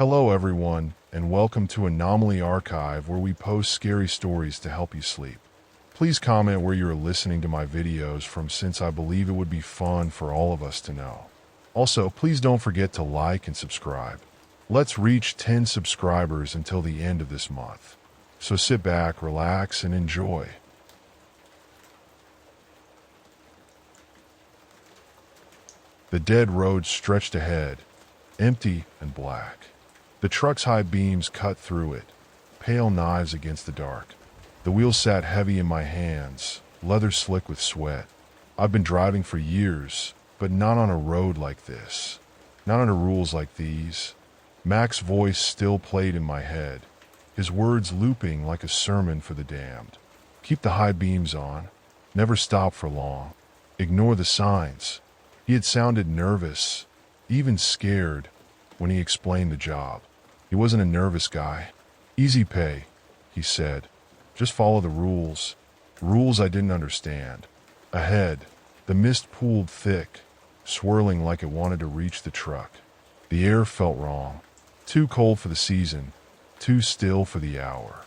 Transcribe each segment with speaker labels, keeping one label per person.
Speaker 1: Hello everyone, and welcome to Anomaly Archive where we post scary stories to help you sleep. Please comment where you're listening to my videos from since I believe it would be fun for all of us to know. Also, please don't forget to like and subscribe. Let's reach 10 subscribers until the end of this month. So sit back, relax, and enjoy. The dead road stretched ahead, empty and black. The truck's high beams cut through it, pale knives against the dark. The wheels sat heavy in my hands, leather slick with sweat. I've been driving for years, but not on a road like this. Not under rules like these. Mac's voice still played in my head, his words looping like a sermon for the damned. Keep the high beams on. Never stop for long. Ignore the signs. He had sounded nervous, even scared, when he explained the job. He wasn't a nervous guy. Easy pay, he said. Just follow the rules. Rules I didn't understand. Ahead, the mist pooled thick, swirling like it wanted to reach the truck. The air felt wrong. Too cold for the season, too still for the hour.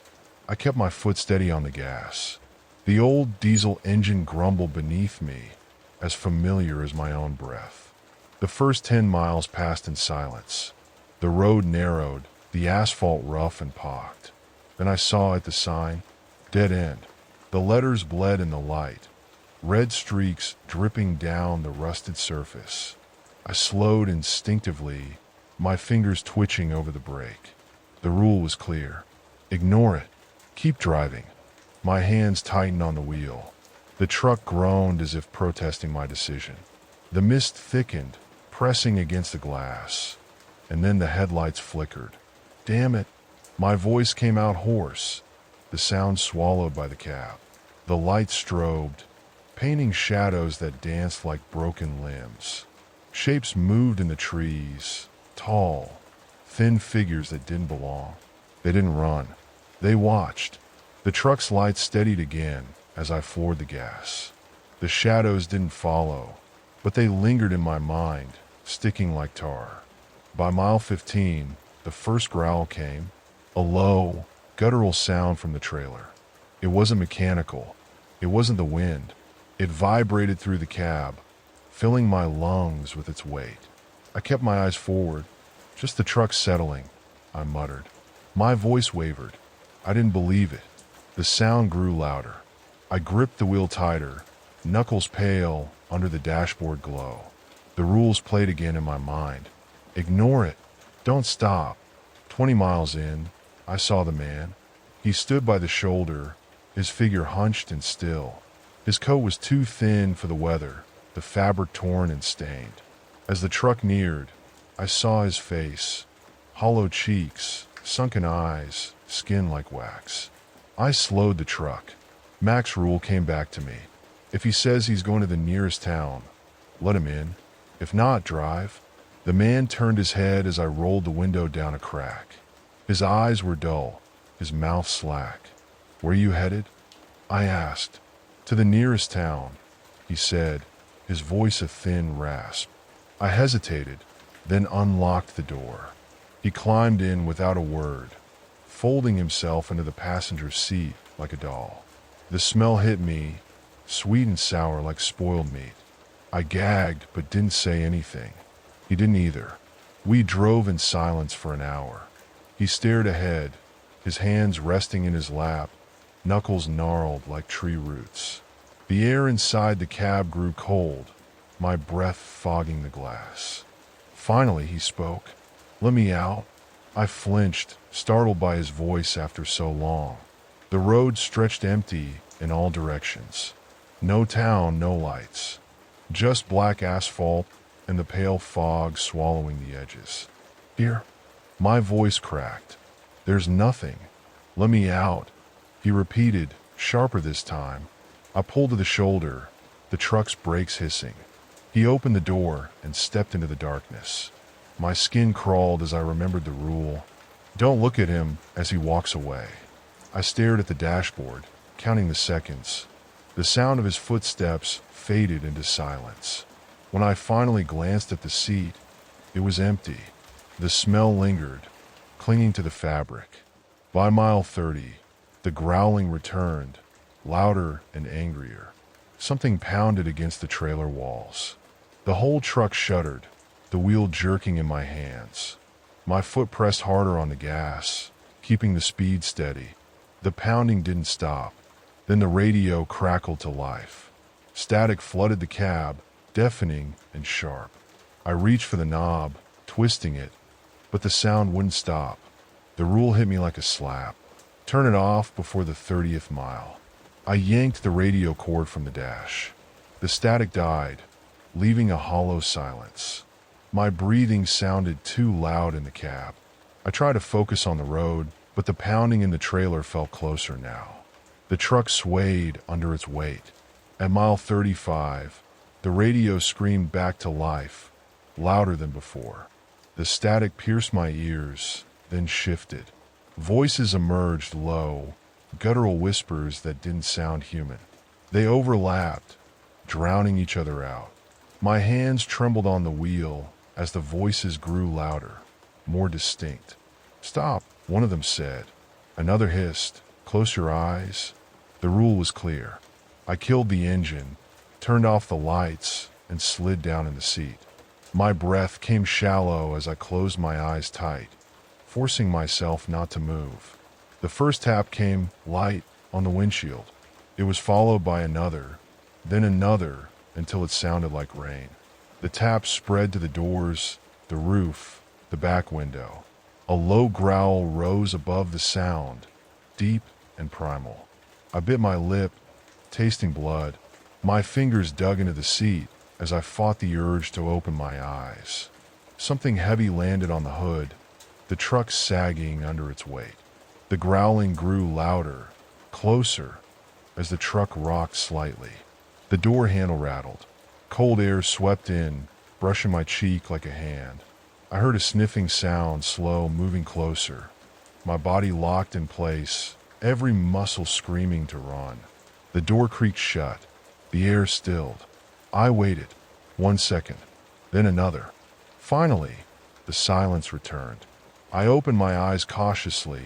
Speaker 1: I kept my foot steady on the gas. The old diesel engine grumbled beneath me, as familiar as my own breath. The first 10 miles passed in silence. The road narrowed, the asphalt rough and pocked. Then I saw at the sign, dead end. The letters bled in the light, red streaks dripping down the rusted surface. I slowed instinctively, my fingers twitching over the brake. The rule was clear. Ignore it. Keep driving. My hands tightened on the wheel. The truck groaned as if protesting my decision. The mist thickened, pressing against the glass, and then the headlights flickered. Damn it! My voice came out hoarse, the sound swallowed by the cab. The lights strobed, painting shadows that danced like broken limbs. Shapes moved in the trees, tall, thin figures that didn't belong. They didn't run. They watched. The truck's lights steadied again as I floored the gas. The shadows didn't follow, but they lingered in my mind, sticking like tar. By mile 15, the first growl came, a low, guttural sound from the trailer. It wasn't mechanical. It wasn't the wind. It vibrated through the cab, filling my lungs with its weight. I kept my eyes forward. Just the truck settling, I muttered. My voice wavered. I didn't believe it. The sound grew louder. I gripped the wheel tighter, knuckles pale under the dashboard glow. The rules played again in my mind. Ignore it. Don't stop. 20 miles in, I saw the man. He stood by the shoulder, his figure hunched and still. His coat was too thin for the weather, the fabric torn and stained. As the truck neared, I saw his face, hollow cheeks, sunken eyes, skin like wax. I slowed the truck. Mac's rule came back to me. If he says he's going to the nearest town, let him in. If not, drive. The man turned his head as I rolled the window down a crack. His eyes were dull, his mouth slack. Where are you headed? I asked. To the nearest town, he said, his voice a thin rasp. I hesitated, then unlocked the door. He climbed in without a word, folding himself into the passenger seat like a doll. The smell hit me, sweet and sour like spoiled meat. I gagged but didn't say anything. He didn't either. We drove in silence for an hour. He stared ahead, his hands resting in his lap, knuckles gnarled like tree roots. The air inside the cab grew cold, my breath fogging the glass. Finally he spoke. Let me out. I flinched, startled by his voice after so long. The road stretched empty in all directions. No town, no lights. Just black asphalt and the pale fog swallowing the edges. Here, my voice cracked. There's nothing. Let me out, he repeated, sharper this time. I pulled to the shoulder, the truck's brakes hissing. He opened the door and stepped into the darkness. My skin crawled as I remembered the rule. Don't look at him as he walks away. I stared at the dashboard, counting the seconds. The sound of his footsteps faded into silence. When I finally glanced at the seat, it was empty. The smell lingered, clinging to the fabric. By mile 30, the growling returned, louder and angrier. Something pounded against the trailer walls. The whole truck shuddered, the wheel jerking in my hands. My foot pressed harder on the gas, keeping the speed steady. The pounding didn't stop. Then the radio crackled to life. Static flooded the cab, deafening and sharp. I reached for the knob, twisting it, but the sound wouldn't stop. The rule hit me like a slap. Turn it off before the 30th mile. I yanked the radio cord from the dash. The static died, leaving a hollow silence. My breathing sounded too loud in the cab. I tried to focus on the road, but the pounding in the trailer felt closer now. The truck swayed under its weight. At mile 35, the radio screamed back to life, louder than before. The static pierced my ears, then shifted. Voices emerged low, guttural whispers that didn't sound human. They overlapped, drowning each other out. My hands trembled on the wheel as the voices grew louder, more distinct. "Stop," one of them said. Another hissed, "Close your eyes." The rule was clear. I killed the engine, turned off the lights, and slid down in the seat. My breath came shallow as I closed my eyes tight, forcing myself not to move. The first tap came light on the windshield. It was followed by another, then another, until it sounded like rain. The taps spread to the doors, the roof, the back window. A low growl rose above the sound, deep and primal. I bit my lip, tasting blood. My fingers dug into the seat as I fought the urge to open my eyes. Something heavy landed on the hood, the truck sagging under its weight. The growling grew louder, closer, as the truck rocked slightly. The door handle rattled. Cold air swept in, brushing my cheek like a hand. I heard a sniffing sound, slow, moving closer. My body locked in place, every muscle screaming to run. The door creaked shut. The air stilled. I waited. 1 second, then another. Finally, the silence returned. I opened my eyes cautiously,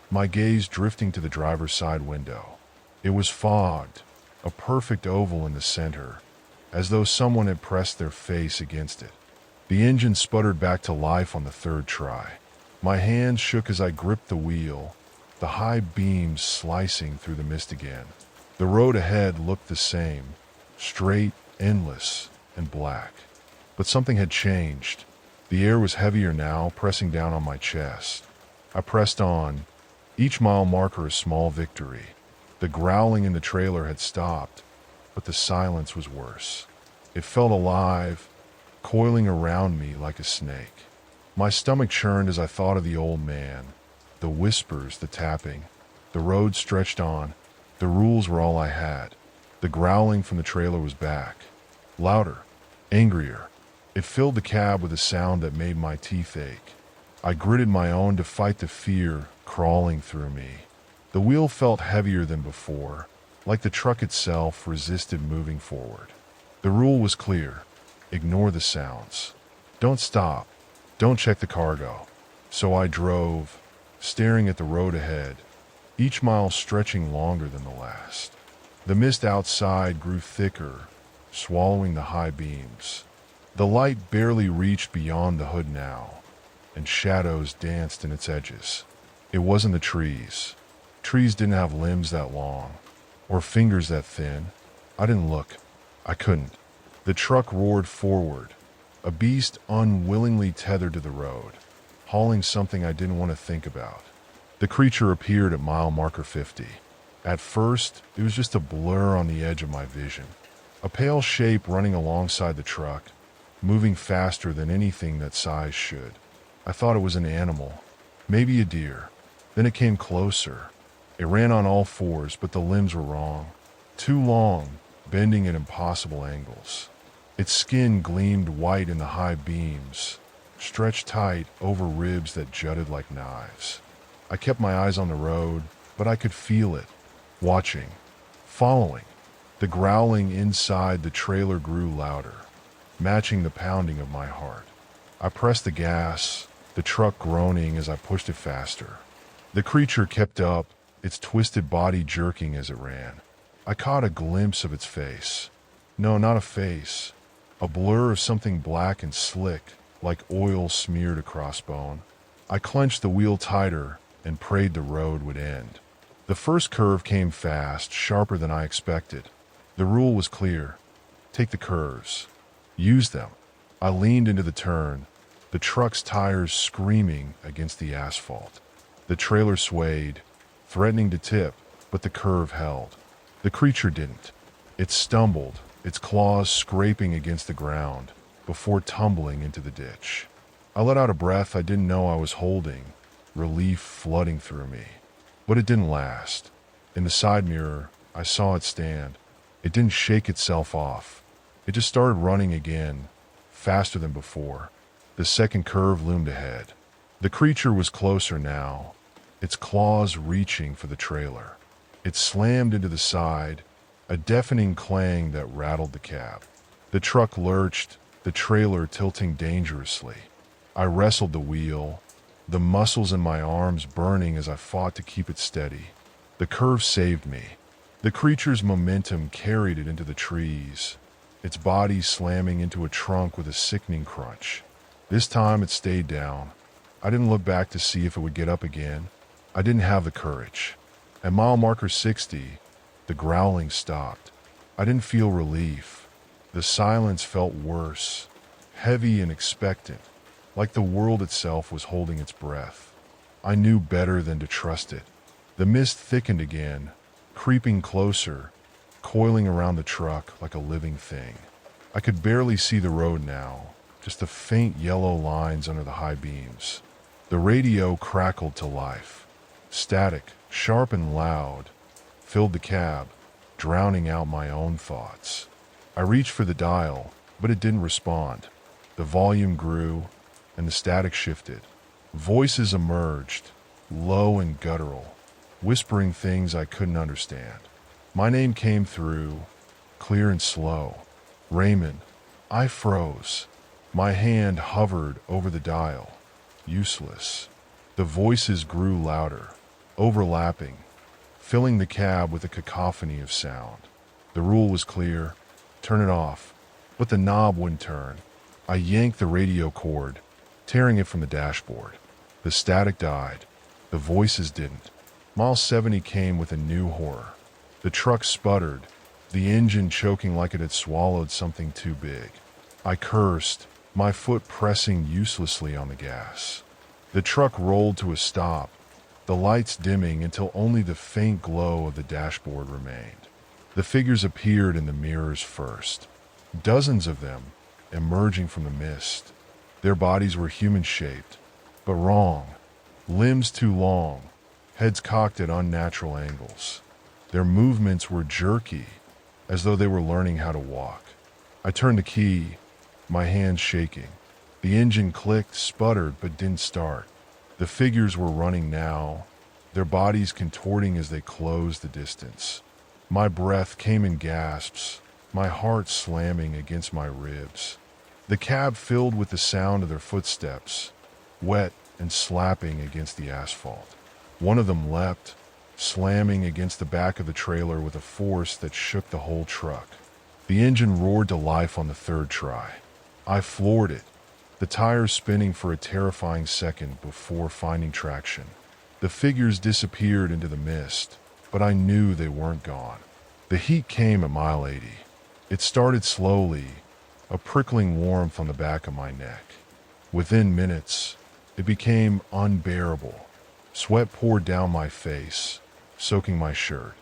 Speaker 1: my gaze drifting to the driver's side window. It was fogged, a perfect oval in the center, as though someone had pressed their face against it. The engine sputtered back to life on the third try. My hands shook as I gripped the wheel, the high beams slicing through the mist again. The road ahead looked the same, straight, endless, and black. But something had changed. The air was heavier now, pressing down on my chest. I pressed on, each mile marker a small victory. The growling in the trailer had stopped, but the silence was worse. It felt alive, coiling around me like a snake. My stomach churned as I thought of the old man, the whispers, the tapping. The road stretched on. The rules were all I had. The growling from the trailer was back, louder, angrier. It filled the cab with a sound that made my teeth ache. I gritted my own to fight the fear crawling through me. The wheel felt heavier than before, like the truck itself resisted moving forward. The rule was clear. Ignore the sounds. Don't stop. Don't check the cargo. So I drove, staring at the road ahead, each mile stretching longer than the last. The mist outside grew thicker, swallowing the high beams. The light barely reached beyond the hood now, and shadows danced in its edges. It wasn't the trees. Trees didn't have limbs that long, or fingers that thin. I didn't look. I couldn't. The truck roared forward, a beast unwillingly tethered to the road, hauling something I didn't want to think about. The creature appeared at mile marker 50. At first, it was just a blur on the edge of my vision. A pale shape running alongside the truck, moving faster than anything that size should. I thought it was an animal, maybe a deer. Then it came closer. It ran on all fours, but the limbs were wrong. Too long, bending at impossible angles. Its skin gleamed white in the high beams, stretched tight over ribs that jutted like knives. I kept my eyes on the road, but I could feel it, watching, following. The growling inside the trailer grew louder, matching the pounding of my heart. I pressed the gas, the truck groaning as I pushed it faster. The creature kept up, its twisted body jerking as it ran. I caught a glimpse of its face. No, not a face. A blur of something black and slick, like oil smeared across bone. I clenched the wheel tighter and prayed the road would end. The first curve came fast, sharper than I expected. The rule was clear. Take the curves. Use them. I leaned into the turn, the truck's tires screaming against the asphalt. The trailer swayed, threatening to tip, but the curve held. The creature didn't. It stumbled, its claws scraping against the ground, before tumbling into the ditch. I let out a breath I didn't know I was holding, relief flooding through me. But it didn't last. In the side mirror, I saw it stand. It didn't shake itself off. It just started running again, faster than before. The second curve loomed ahead. The creature was closer now, its claws reaching for the trailer. It slammed into the side, a deafening clang that rattled the cab. The truck lurched, the trailer tilting dangerously. I wrestled the wheel, the muscles in my arms burning as I fought to keep it steady. The curve saved me. The creature's momentum carried it into the trees, its body slamming into a trunk with a sickening crunch. This time it stayed down. I didn't look back to see if it would get up again. I didn't have the courage. At mile marker 60, the growling stopped. I didn't feel relief. The silence felt worse, heavy and expectant, like the world itself was holding its breath. I knew better than to trust it. The mist thickened again, creeping closer, coiling around the truck like a living thing. I could barely see the road now, just the faint yellow lines under the high beams. The radio crackled to life. Static, sharp and loud, filled the cab, drowning out my own thoughts. I reached for the dial, but it didn't respond. The volume grew, and the static shifted. Voices emerged, low and guttural, whispering things I couldn't understand. My name came through, clear and slow. Raymond. I froze. My hand hovered over the dial. Useless. The voices grew louder, overlapping, filling the cab with a cacophony of sound. The rule was clear. Turn it off. But the knob wouldn't turn. I yanked the radio cord, tearing it from the dashboard. The static died. The voices didn't. Mile 70 came with a new horror. The truck sputtered, the engine choking like it had swallowed something too big. I cursed, my foot pressing uselessly on the gas. The truck rolled to a stop, the lights dimming until only the faint glow of the dashboard remained. The figures appeared in the mirrors first, dozens of them emerging from the mist. Their bodies were human-shaped, but wrong. Limbs too long, heads cocked at unnatural angles. Their movements were jerky, as though they were learning how to walk. I turned the key, my hands shaking. The engine clicked, sputtered, but didn't start. The figures were running now, their bodies contorting as they closed the distance. My breath came in gasps, my heart slamming against my ribs. The cab filled with the sound of their footsteps, wet and slapping against the asphalt. One of them leapt, slamming against the back of the trailer with a force that shook the whole truck. The engine roared to life on the third try. I floored it, the tires spinning for a terrifying second before finding traction. The figures disappeared into the mist, but I knew they weren't gone. The heat came at mile 80. It started slowly, a prickling warmth on the back of my neck. Within minutes, it became unbearable. Sweat poured down my face, soaking my shirt.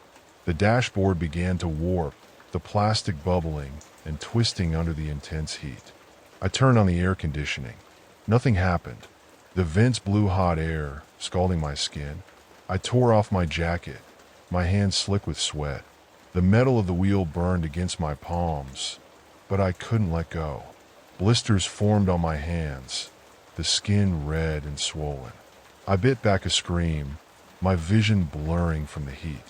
Speaker 1: The dashboard began to warp, the plastic bubbling and twisting under the intense heat. I turned on the air conditioning. Nothing happened. The vents blew hot air, scalding my skin. I tore off my jacket, my hands slick with sweat. The metal of the wheel burned against my palms, but I couldn't let go. Blisters formed on my hands, the skin red and swollen. I bit back a scream, my vision blurring from the heat.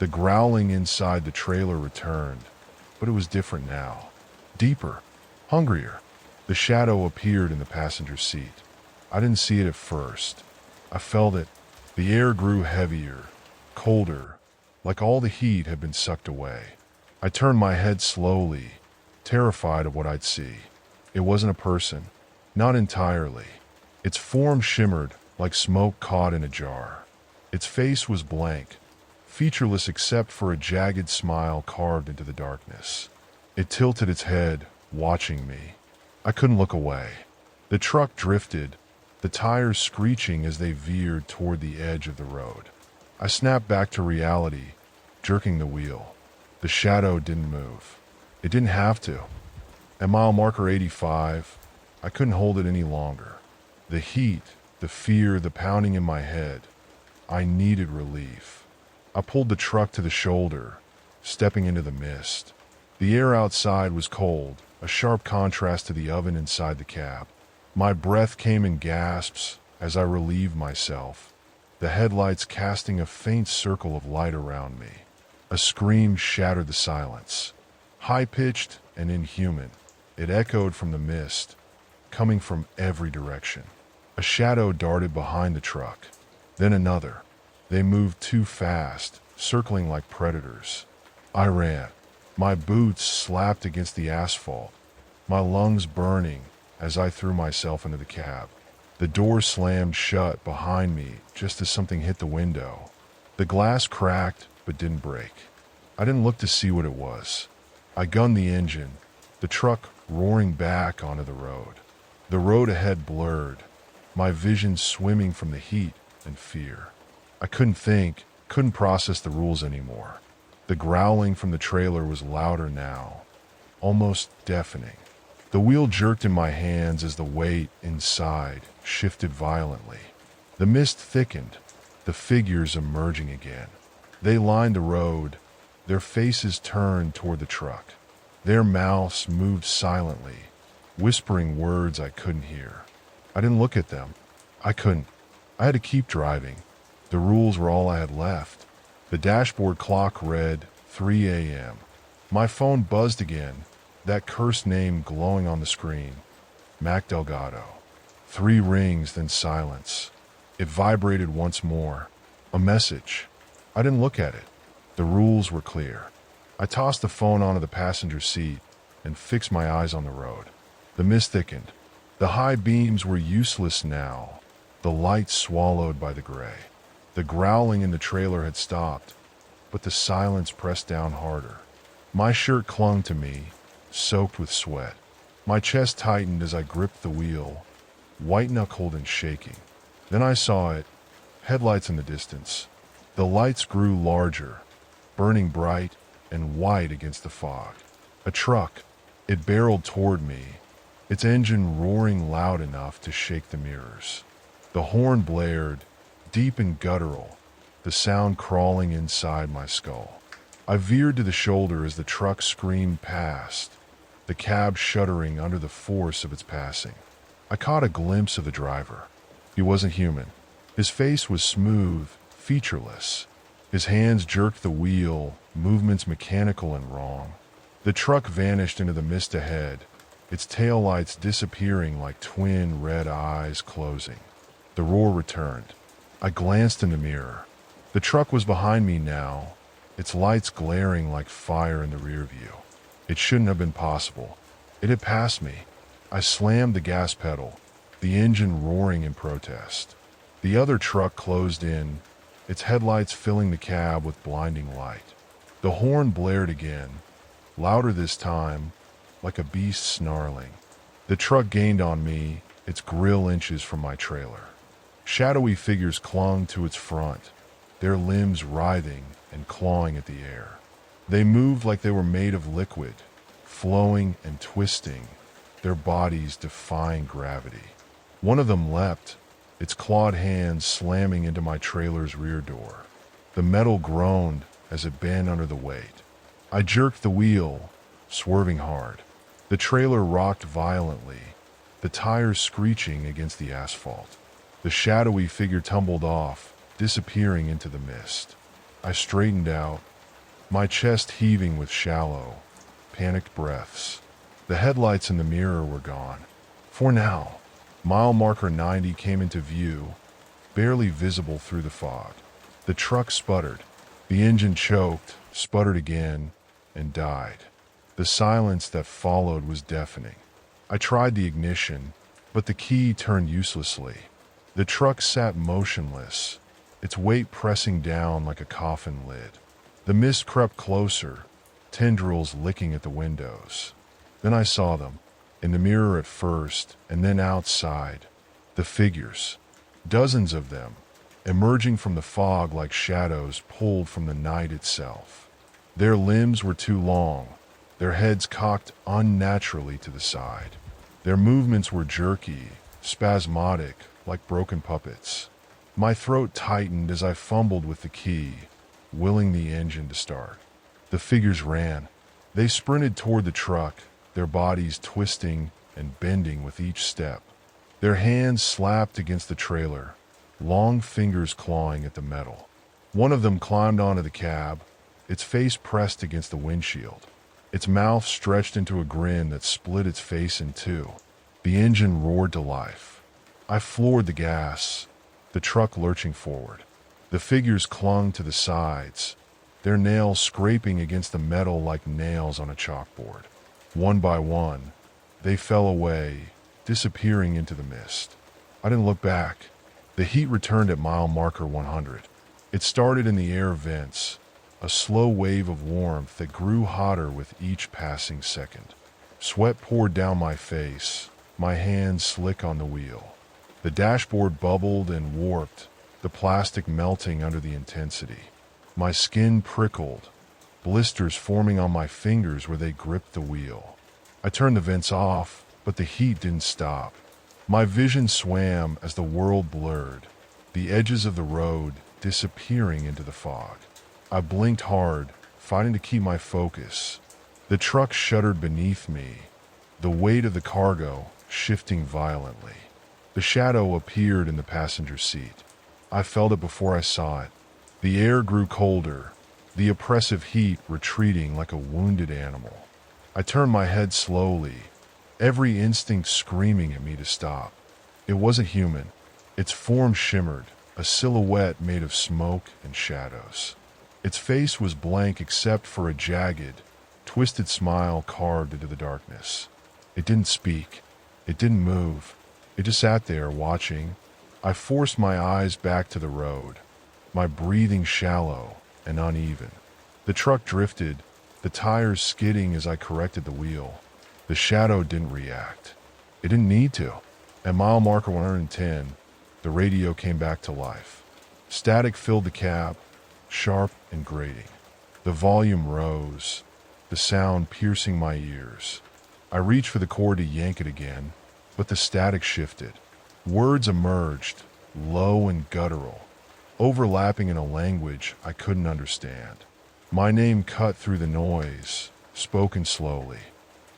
Speaker 1: The growling inside the trailer returned, but it was different now. Deeper, hungrier. The shadow appeared in the passenger seat. I didn't see it at first. I felt it. The air grew heavier, colder, like all the heat had been sucked away. I turned my head slowly, terrified of what I'd see. It wasn't a person, not entirely. Its form shimmered like smoke caught in a jar. Its face was blank, featureless except for a jagged smile carved into the darkness. It tilted its head, watching me. I couldn't look away. The truck drifted, the tires screeching as they veered toward the edge of the road. I snapped back to reality, jerking the wheel. The shadow didn't move. It didn't have to. At mile marker 85, I couldn't hold it any longer. The heat, the fear, the pounding in my head. I needed relief. I pulled the truck to the shoulder, stepping into the mist. The air outside was cold, a sharp contrast to the oven inside the cab. My breath came in gasps as I relieved myself, the headlights casting a faint circle of light around me. A scream shattered the silence. High-pitched and inhuman, it echoed from the mist, coming from every direction. A shadow darted behind the truck, then another. They moved too fast, circling like predators. I ran. My boots slapped against the asphalt, my lungs burning as I threw myself into the cab. The door slammed shut behind me just as something hit the window. The glass cracked but didn't break. I didn't look to see what it was. I gunned the engine, the truck roaring back onto the road. The road ahead blurred, my vision swimming from the heat and fear. I couldn't think, couldn't process the rules anymore. The growling from the trailer was louder now, almost deafening. The wheel jerked in my hands as the weight inside shifted violently. The mist thickened, the figures emerging again. They lined the road, their faces turned toward the truck. Their mouths moved silently, whispering words I couldn't hear. I didn't look at them. I couldn't. I had to keep driving. The rules were all I had left. The dashboard clock read 3 a.m. My phone buzzed again, that cursed name glowing on the screen. Mac Delgado. 3 rings, then silence. It vibrated once more. A message. I didn't look at it. The rules were clear. I tossed the phone onto the passenger seat and fixed my eyes on the road. The mist thickened. The high beams were useless now, the light swallowed by the gray. The growling in the trailer had stopped, but the silence pressed down harder. My shirt clung to me, soaked with sweat. My chest tightened as I gripped the wheel, white-knuckled and shaking. Then I saw it, headlights in the distance. The lights grew larger, burning bright and white against the fog. A truck. It barreled toward me, its engine roaring loud enough to shake the mirrors. The horn blared, deep and guttural, the sound crawling inside my skull. I veered to the shoulder as the truck screamed past, the cab shuddering under the force of its passing. I caught a glimpse of the driver. He wasn't human. His face was smooth, featureless. His hands jerked the wheel, movements mechanical and wrong. The truck vanished into the mist ahead, its taillights disappearing like twin red eyes closing. The roar returned. I glanced in the mirror. The truck was behind me now, its lights glaring like fire in the rear view. It shouldn't have been possible. It had passed me. I slammed the gas pedal, the engine roaring in protest. The other truck closed in, its headlights filling the cab with blinding light. The horn blared again, louder this time, like a beast snarling. The truck gained on me, its grill inches from my trailer. Shadowy figures clung to its front, their limbs writhing and clawing at the air. They moved like they were made of liquid, flowing and twisting, their bodies defying gravity. One of them leapt, its clawed hands slamming into my trailer's rear door. The metal groaned as it bent under the weight. I jerked the wheel, swerving hard. The trailer rocked violently, the tires screeching against the asphalt. The shadowy figure tumbled off, disappearing into the mist. I straightened out, my chest heaving with shallow, panicked breaths. The headlights in the mirror were gone. For now. Mile marker 90 came into view, barely visible through the fog. The truck sputtered. The engine choked, sputtered again, and died. The silence that followed was deafening. I tried the ignition, but the key turned uselessly. The truck sat motionless, its weight pressing down like a coffin lid. The mist crept closer, tendrils licking at the windows. Then I saw them, in the mirror at first, and then outside. The figures, dozens of them, emerging from the fog like shadows pulled from the night itself. Their limbs were too long, their heads cocked unnaturally to the side. Their movements were jerky, spasmodic, like broken puppets. My throat tightened as I fumbled with the key, willing the engine to start. The figures ran. They sprinted toward the truck, their bodies twisting and bending with each step. Their hands slapped against the trailer, long fingers clawing at the metal. One of them climbed onto the cab, its face pressed against the windshield. Its mouth stretched into a grin that split its face in two. The engine roared to life. I floored the gas, the truck lurching forward. The figures clung to the sides, their nails scraping against the metal like nails on a chalkboard. One by one, they fell away, disappearing into the mist. I didn't look back. The heat returned at mile marker 100. It started in the air vents, a slow wave of warmth that grew hotter with each passing second. Sweat poured down my face, my hands slick on the wheel. The dashboard bubbled and warped, the plastic melting under the intensity. My skin prickled, blisters forming on my fingers where they gripped the wheel. I turned the vents off, but the heat didn't stop. My vision swam as the world blurred, the edges of the road disappearing into the fog. I blinked hard, fighting to keep my focus. The truck shuddered beneath me, the weight of the cargo shifting violently. The shadow appeared in the passenger seat. I felt it before I saw it. The air grew colder, the oppressive heat retreating like a wounded animal. I turned my head slowly, every instinct screaming at me to stop. It wasn't human. Its form shimmered, a silhouette made of smoke and shadows. Its face was blank except for a jagged, twisted smile carved into the darkness. It didn't speak. It didn't move. It just sat there, watching. I forced my eyes back to the road, my breathing shallow and uneven. The truck drifted, the tires skidding as I corrected the wheel. The shadow didn't react. It didn't need to. At mile marker 110, the radio came back to life. Static filled the cab, sharp and grating. The volume rose, the sound piercing my ears. I reached for the cord to yank it again, but the static shifted. Words emerged, low and guttural, overlapping in a language I couldn't understand. My name cut through the noise, spoken slowly.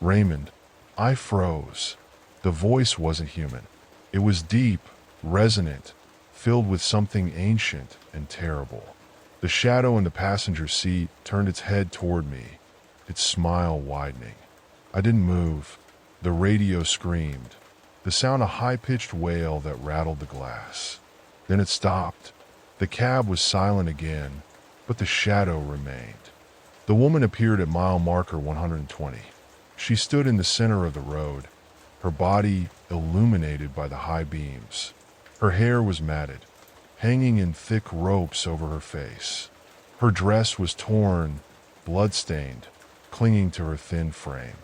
Speaker 1: Raymond. I froze. The voice wasn't human. It was deep, resonant, filled with something ancient and terrible. The shadow in the passenger seat turned its head toward me, its smile widening. I didn't move. The radio screamed, the sound a high-pitched wail that rattled the glass. Then it stopped. The cab was silent again, but the shadow remained. The woman appeared at mile marker 120. She stood in the center of the road, her body illuminated by the high beams. Her hair was matted, hanging in thick ropes over her face. Her dress was torn, blood-stained, clinging to her thin frame.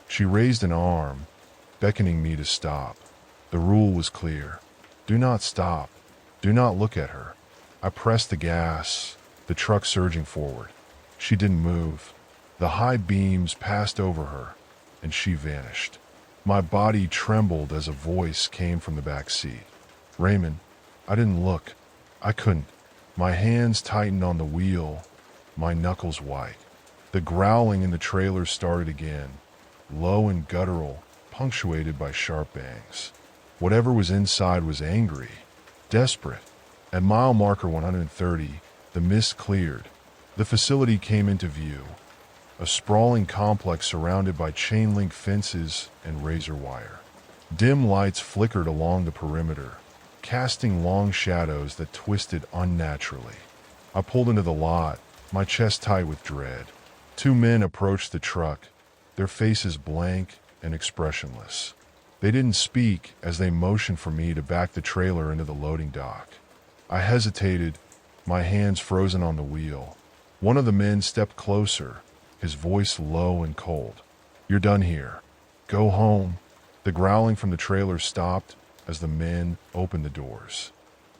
Speaker 1: She raised an arm, beckoning me to stop. The rule was clear. Do not stop. Do not look at her. I pressed the gas, the truck surging forward. She didn't move. The high beams passed over her, and she vanished. My body trembled as a voice came from the back seat. Raymond. I didn't look. I couldn't. My hands tightened on the wheel, my knuckles white. The growling in the trailer started again, low and guttural, punctuated by sharp bangs. Whatever was inside was angry, desperate. At mile marker 130, the mist cleared. The facility came into view, a sprawling complex surrounded by chain-link fences and razor wire. Dim lights flickered along the perimeter, casting long shadows that twisted unnaturally. I pulled into the lot, my chest tight with dread. Two men approached the truck, their faces blank and expressionless. They didn't speak as they motioned for me to back the trailer into the loading dock. I hesitated, my hands frozen on the wheel. One of the men stepped closer, his voice low and cold. "You're done here. Go home." The growling from the trailer stopped as the men opened the doors.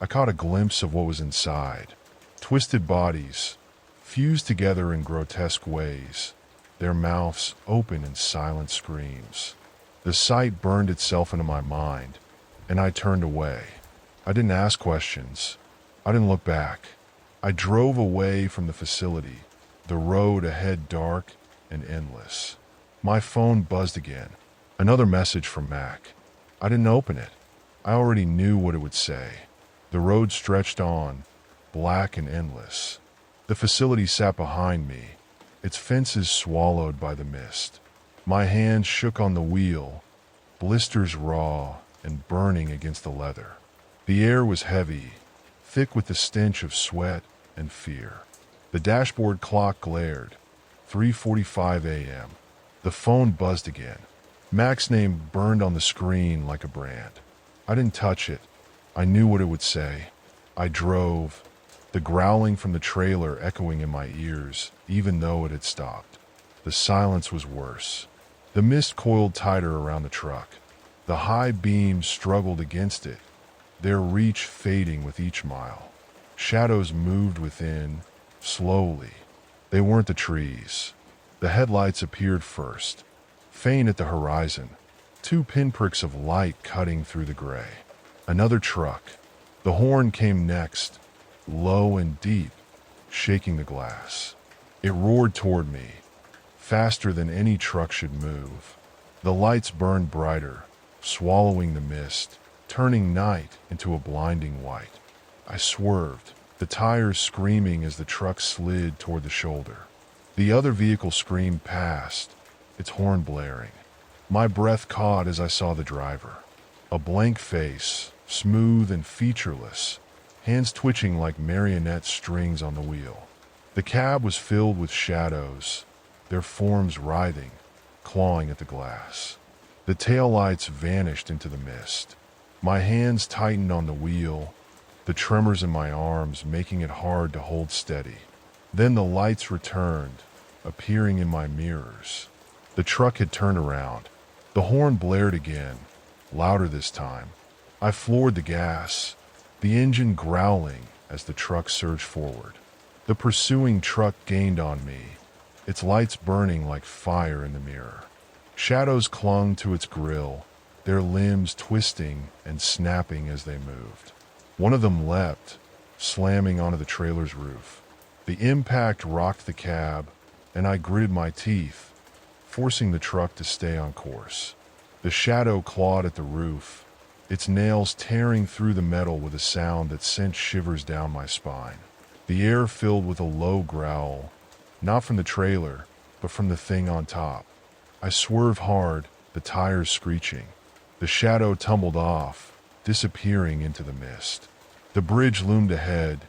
Speaker 1: I caught a glimpse of what was inside. Twisted bodies, fused together in grotesque ways, their mouths open in silent screams. The sight burned itself into my mind, and I turned away. I didn't ask questions. I didn't look back. I drove away from the facility, the road ahead dark and endless. My phone buzzed again. Another message from Mac. I didn't open it. I already knew what it would say. The road stretched on, black and endless. The facility sat behind me, its fences swallowed by the mist. My hands shook on the wheel, blisters raw and burning against the leather. The air was heavy, thick with the stench of sweat and fear. The dashboard clock glared. 3:45 a.m. The phone buzzed again. Mac's name burned on the screen like a brand. I didn't touch it. I knew what it would say. I drove, the growling from the trailer echoing in my ears, even though it had stopped. The silence was worse. The mist coiled tighter around the truck. The high beams struggled against it, their reach fading with each mile. Shadows moved within, slowly. They weren't the trees. The headlights appeared first, faint at the horizon, two pinpricks of light cutting through the gray. Another truck. The horn came next, low and deep, shaking the glass. It roared toward me, faster than any truck should move. The lights burned brighter, swallowing the mist, turning night into a blinding white. I swerved, the tires screaming as the truck slid toward the shoulder. The other vehicle screamed past, its horn blaring. My breath caught as I saw the driver. A blank face, smooth and featureless, hands twitching like marionette strings on the wheel. The cab was filled with shadows, their forms writhing, clawing at the glass. The taillights vanished into the mist. My hands tightened on the wheel, the tremors in my arms making it hard to hold steady. Then the lights returned, appearing in my mirrors. The truck had turned around. The horn blared again, louder this time. I floored the gas, the engine growling as the truck surged forward. The pursuing truck gained on me, its lights burning like fire in the mirror. Shadows clung to its grille, their limbs twisting and snapping as they moved. One of them leapt, slamming onto the trailer's roof. The impact rocked the cab, and I gritted my teeth, forcing the truck to stay on course. The shadow clawed at the roof, its nails tearing through the metal with a sound that sent shivers down my spine. The air filled with a low growl, not from the trailer, but from the thing on top. I swerved hard, the tires screeching. The shadow tumbled off, disappearing into the mist. The bridge loomed ahead,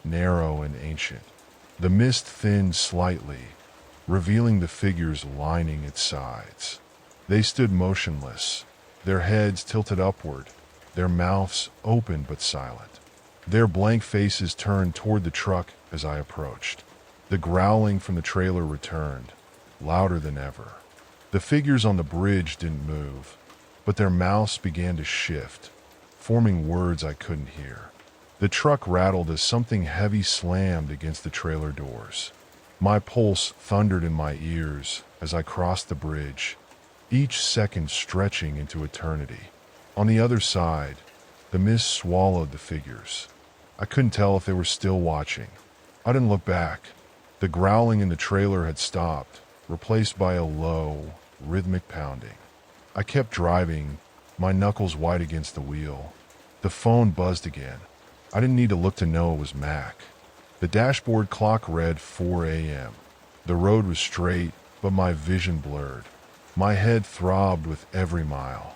Speaker 1: narrow and ancient. The mist thinned slightly, revealing the figures lining its sides. They stood motionless, their heads tilted upward, their mouths open but silent. Their blank faces turned toward the truck as I approached. The growling from the trailer returned, louder than ever. The figures on the bridge didn't move, but their mouths began to shift, forming words I couldn't hear. The truck rattled as something heavy slammed against the trailer doors. My pulse thundered in my ears as I crossed the bridge, each second stretching into eternity. On the other side, the mist swallowed the figures. I couldn't tell if they were still watching. I didn't look back. The growling in the trailer had stopped, replaced by a low, rhythmic pounding. I kept driving, my knuckles white against the wheel. The phone buzzed again. I didn't need to look to know it was Mac. The dashboard clock read 4 a.m. The road was straight, but my vision blurred. My head throbbed with every mile.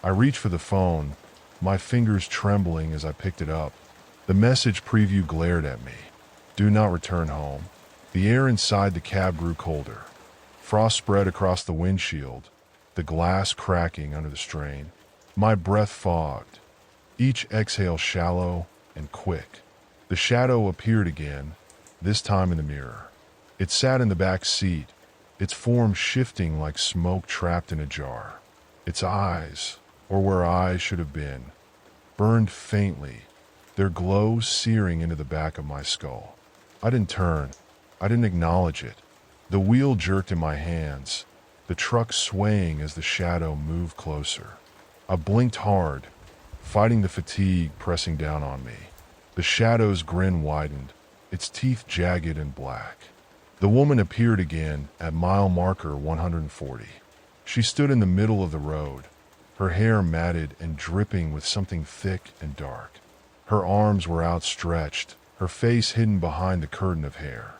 Speaker 1: I reached for the phone, my fingers trembling as I picked it up. The message preview glared at me. Do not return home. The air inside the cab grew colder. Frost spread across the windshield, the glass cracking under the strain. My breath fogged, each exhale shallow and quick. The shadow appeared again, this time in the mirror. It sat in the back seat, its form shifting like smoke trapped in a jar. Its eyes, or where eyes should have been, burned faintly, their glow searing into the back of my skull. I didn't turn. I didn't acknowledge it. The wheel jerked in my hands, the truck swaying as the shadow moved closer. I blinked hard, fighting the fatigue pressing down on me. The shadow's grin widened, its teeth jagged and black. The woman appeared again at mile marker 140. She stood in the middle of the road, her hair matted and dripping with something thick and dark. Her arms were outstretched, her face hidden behind the curtain of hair.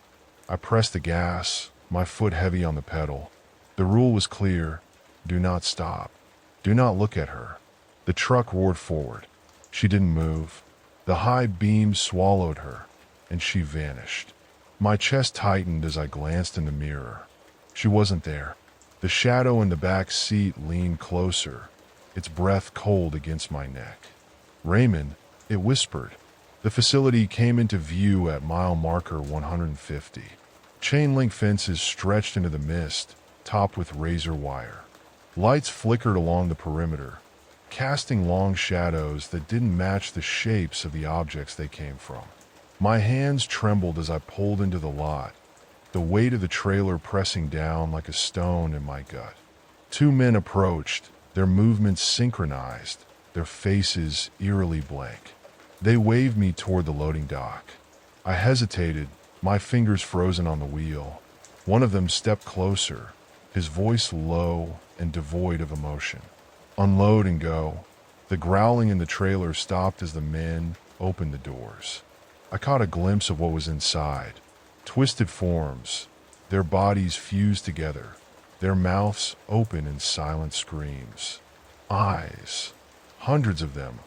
Speaker 1: I pressed the gas, my foot heavy on the pedal. The rule was clear: do not stop. Do not look at her. The truck roared forward. She didn't move. The high beam swallowed her, and she vanished. My chest tightened as I glanced in the mirror. She wasn't there. The shadow in the back seat leaned closer, its breath cold against my neck. Raymond, it whispered. The facility came into view at mile marker 150. Chain-link fences stretched into the mist, topped with razor wire. Lights flickered along the perimeter, casting long shadows that didn't match the shapes of the objects they came from. My hands trembled as I pulled into the lot, the weight of the trailer pressing down like a stone in my gut. Two men approached, their movements synchronized, their faces eerily blank. They waved me toward the loading dock. I hesitated, my fingers frozen on the wheel. One of them stepped closer, his voice low and devoid of emotion. Unload and go. The growling in the trailer stopped as the men opened the doors. I caught a glimpse of what was inside. Twisted forms, their bodies fused together, their mouths open in silent screams. Eyes, hundreds of them,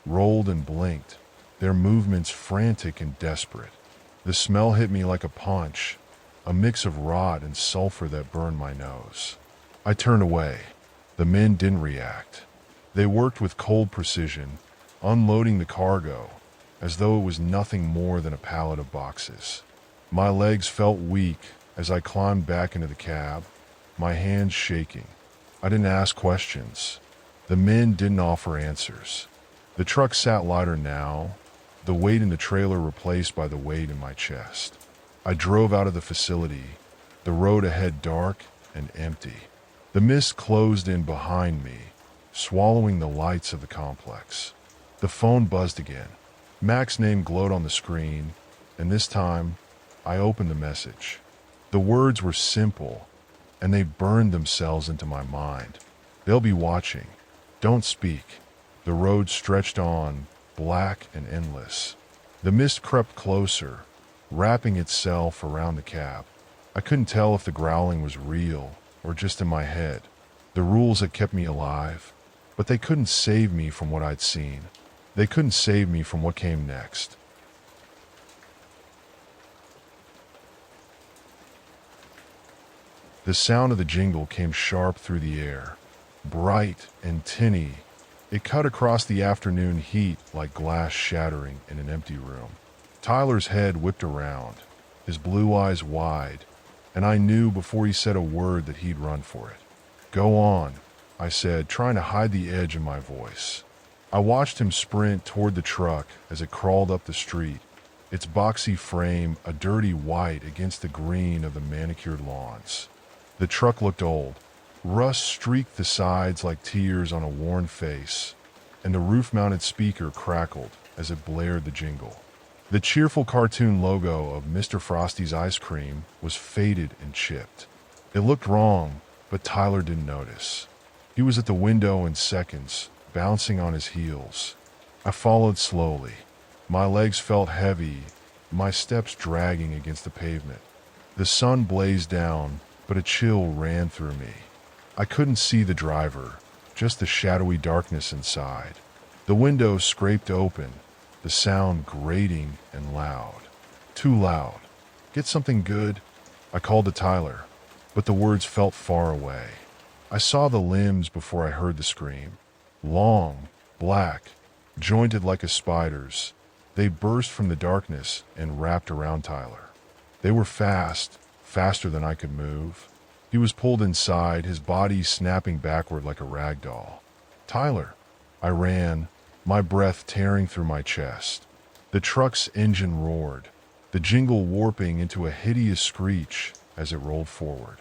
Speaker 1: rolled and blinked, their movements frantic and desperate. The smell hit me like a punch, a mix of rot and sulfur that burned my nose. I turned away. The men didn't react. They worked with cold precision, unloading the cargo, as though it was nothing more than a pallet of boxes. My legs felt weak as I climbed back into the cab, my hands shaking. I didn't ask questions. The men didn't offer answers. The truck sat lighter now, the weight in the trailer replaced by the weight in my chest. I drove out of the facility, the road ahead dark and empty. The mist closed in behind me, swallowing the lights of the complex. The phone buzzed again. Mac's name glowed on the screen, and this time, I opened the message. The words were simple, and they burned themselves into my mind. They'll be watching. Don't speak. The road stretched on, black and endless. The mist crept closer, wrapping itself around the cab. I couldn't tell if the growling was real or just in my head. The rules had kept me alive, but they couldn't save me from what I'd seen. They couldn't save me from what came next. The sound of the jingle came sharp through the air, bright and tinny. It cut across the afternoon heat like glass shattering in an empty room. Tyler's head whipped around, his blue eyes wide, and I knew before he said a word that he'd run for it. Go on, I said, trying to hide the edge in my voice. I watched him sprint toward the truck as it crawled up the street, its boxy frame a dirty white against the green of the manicured lawns. The truck looked old. Rust streaked the sides like tears on a worn face, and the roof-mounted speaker crackled as it blared the jingle. The cheerful cartoon logo of Mr. Frosty's ice cream was faded and chipped. It looked wrong, but Tyler didn't notice. He was at the window in seconds, bouncing on his heels. I followed slowly. My legs felt heavy, my steps dragging against the pavement. The sun blazed down, but a chill ran through me. I couldn't see the driver, just the shadowy darkness inside. The window scraped open, the sound grating and loud. Too loud. "Get something good," I called to Tyler, but the words felt far away. I saw the limbs before I heard the scream. Long, black, jointed like a spider's. They burst from the darkness and wrapped around Tyler. They were fast, faster than I could move. He was pulled inside, his body snapping backward like a rag doll. "Tyler!" I ran, my breath tearing through my chest. The truck's engine roared, the jingle warping into a hideous screech as it rolled forward.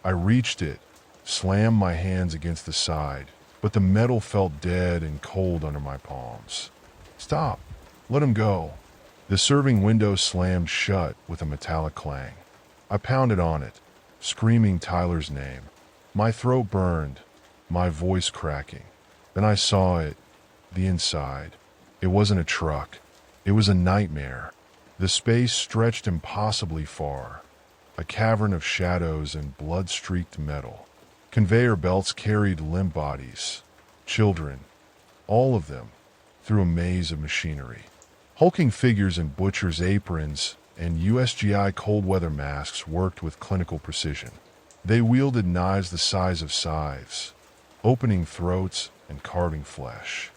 Speaker 1: I reached it, slammed my hands against the side, but the metal felt dead and cold under my palms. "Stop! Let him go!" The serving window slammed shut with a metallic clang. I pounded on it, screaming Tyler's name. My throat burned, my voice cracking. Then I saw it, the inside. It wasn't a truck. It was a nightmare. The space stretched impossibly far, a cavern of shadows and blood-streaked metal. Conveyor belts carried limp bodies, children, all of them, through a maze of machinery. Hulking figures in butchers' aprons and USGI cold-weather masks worked with clinical precision. They wielded knives the size of scythes, opening throats and carving flesh.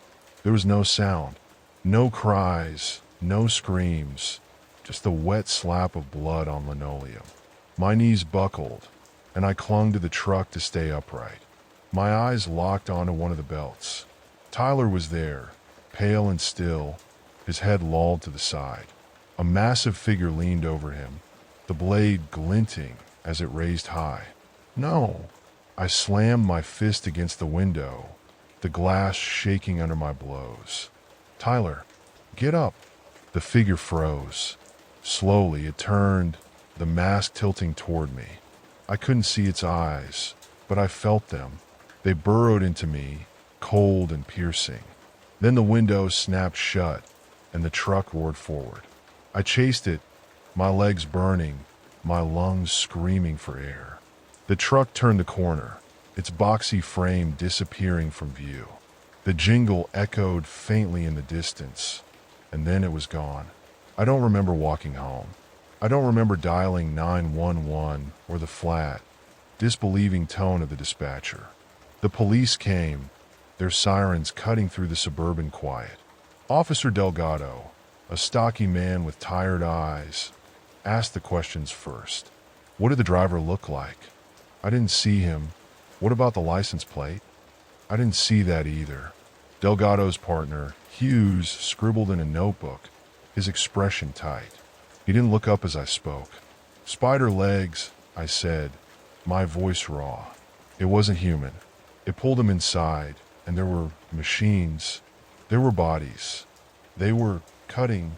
Speaker 1: There was no sound, no cries, no screams, just the wet slap of blood on linoleum. My knees buckled, and I clung to the truck to stay upright. My eyes locked onto one of the belts. Tyler was there, pale and still, his head lolled to the side. A massive figure leaned over him, the blade glinting as it raised high. "No!" I slammed my fist against the window, the glass shaking under my blows. "Tyler, get up!" The figure froze. Slowly it turned, the mask tilting toward me. I couldn't see its eyes, but I felt them. They burrowed into me, cold and piercing. Then the window snapped shut, and the truck roared forward. I chased it, my legs burning, my lungs screaming for air. The truck turned the corner, its boxy frame disappearing from view. The jingle echoed faintly in the distance, and then it was gone. I don't remember walking home. I don't remember dialing 911 or the flat, disbelieving tone of the dispatcher. The police came, their sirens cutting through the suburban quiet. Officer Delgado, a stocky man with tired eyes, asked the questions first. What did the driver look like? I didn't see him. What about the license plate? I didn't see that either. Delgado's partner, Hughes, scribbled in a notebook, his expression tight. He didn't look up as I spoke. "Spider legs," I said, my voice raw. It wasn't human. It pulled him inside, and there were machines. There were bodies. They were cutting.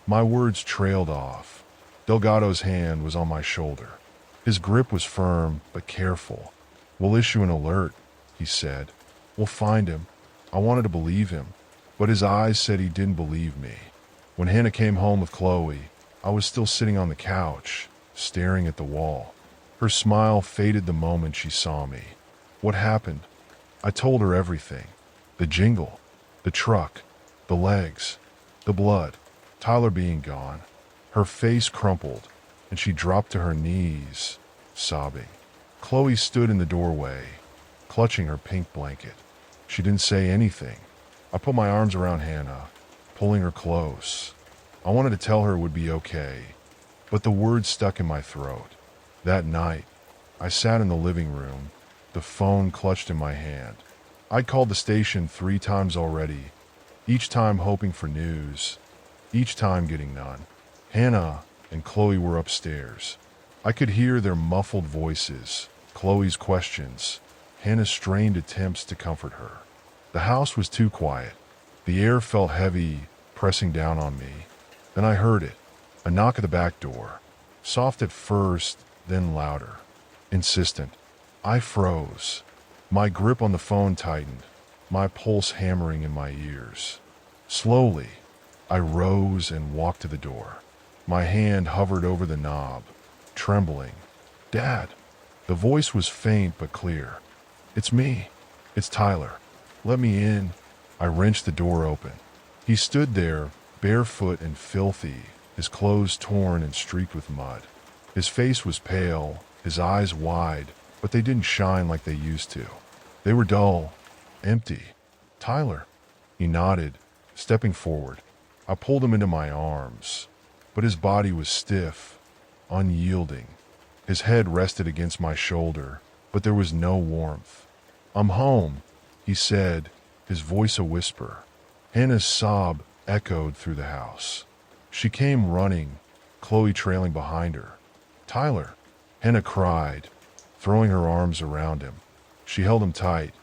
Speaker 1: My words trailed off. Delgado's hand was on my shoulder. His grip was firm, but careful. "We'll issue an alert," he said. "We'll find him." I wanted to believe him, but his eyes said he didn't believe me. When Hannah came home with Chloe, I was still sitting on the couch, staring at the wall. Her smile faded the moment she saw me. What happened? I told her everything. The jingle, the truck, the legs, the blood, Tyler being gone. Her face crumpled, and she dropped to her knees, sobbing. Chloe stood in the doorway, clutching her pink blanket. She didn't say anything. I put my arms around Hannah, pulling her close. I wanted to tell her it would be okay, but the words stuck in my throat. That night, I sat in the living room, the phone clutched in my hand. I'd called the station 3 times already, each time hoping for news, each time getting none. Hannah and Chloe were upstairs. I could hear their muffled voices, Chloe's questions, Hannah's strained attempts to comfort her. The house was too quiet. The air felt heavy, pressing down on me. Then I heard it, a knock at the back door. Soft at first, then louder, insistent. I froze. My grip on the phone tightened, my pulse hammering in my ears. Slowly, I rose and walked to the door. My hand hovered over the knob, trembling. "Dad!" The voice was faint but clear. "It's me. It's Tyler." Let me in. I wrenched the door open. He stood there, barefoot and filthy, his clothes torn and streaked with mud. His face was pale, his eyes wide, but they didn't shine like they used to. They were dull, empty. Tyler. He nodded, stepping forward. I pulled him into my arms, but his body was stiff, unyielding. His head rested against my shoulder, but there was no warmth. I'm home, he said, his voice a whisper. Hannah's sob echoed through the house. She came running, Chloe trailing behind her. Tyler, Hannah cried, throwing her arms around him. She held him tight,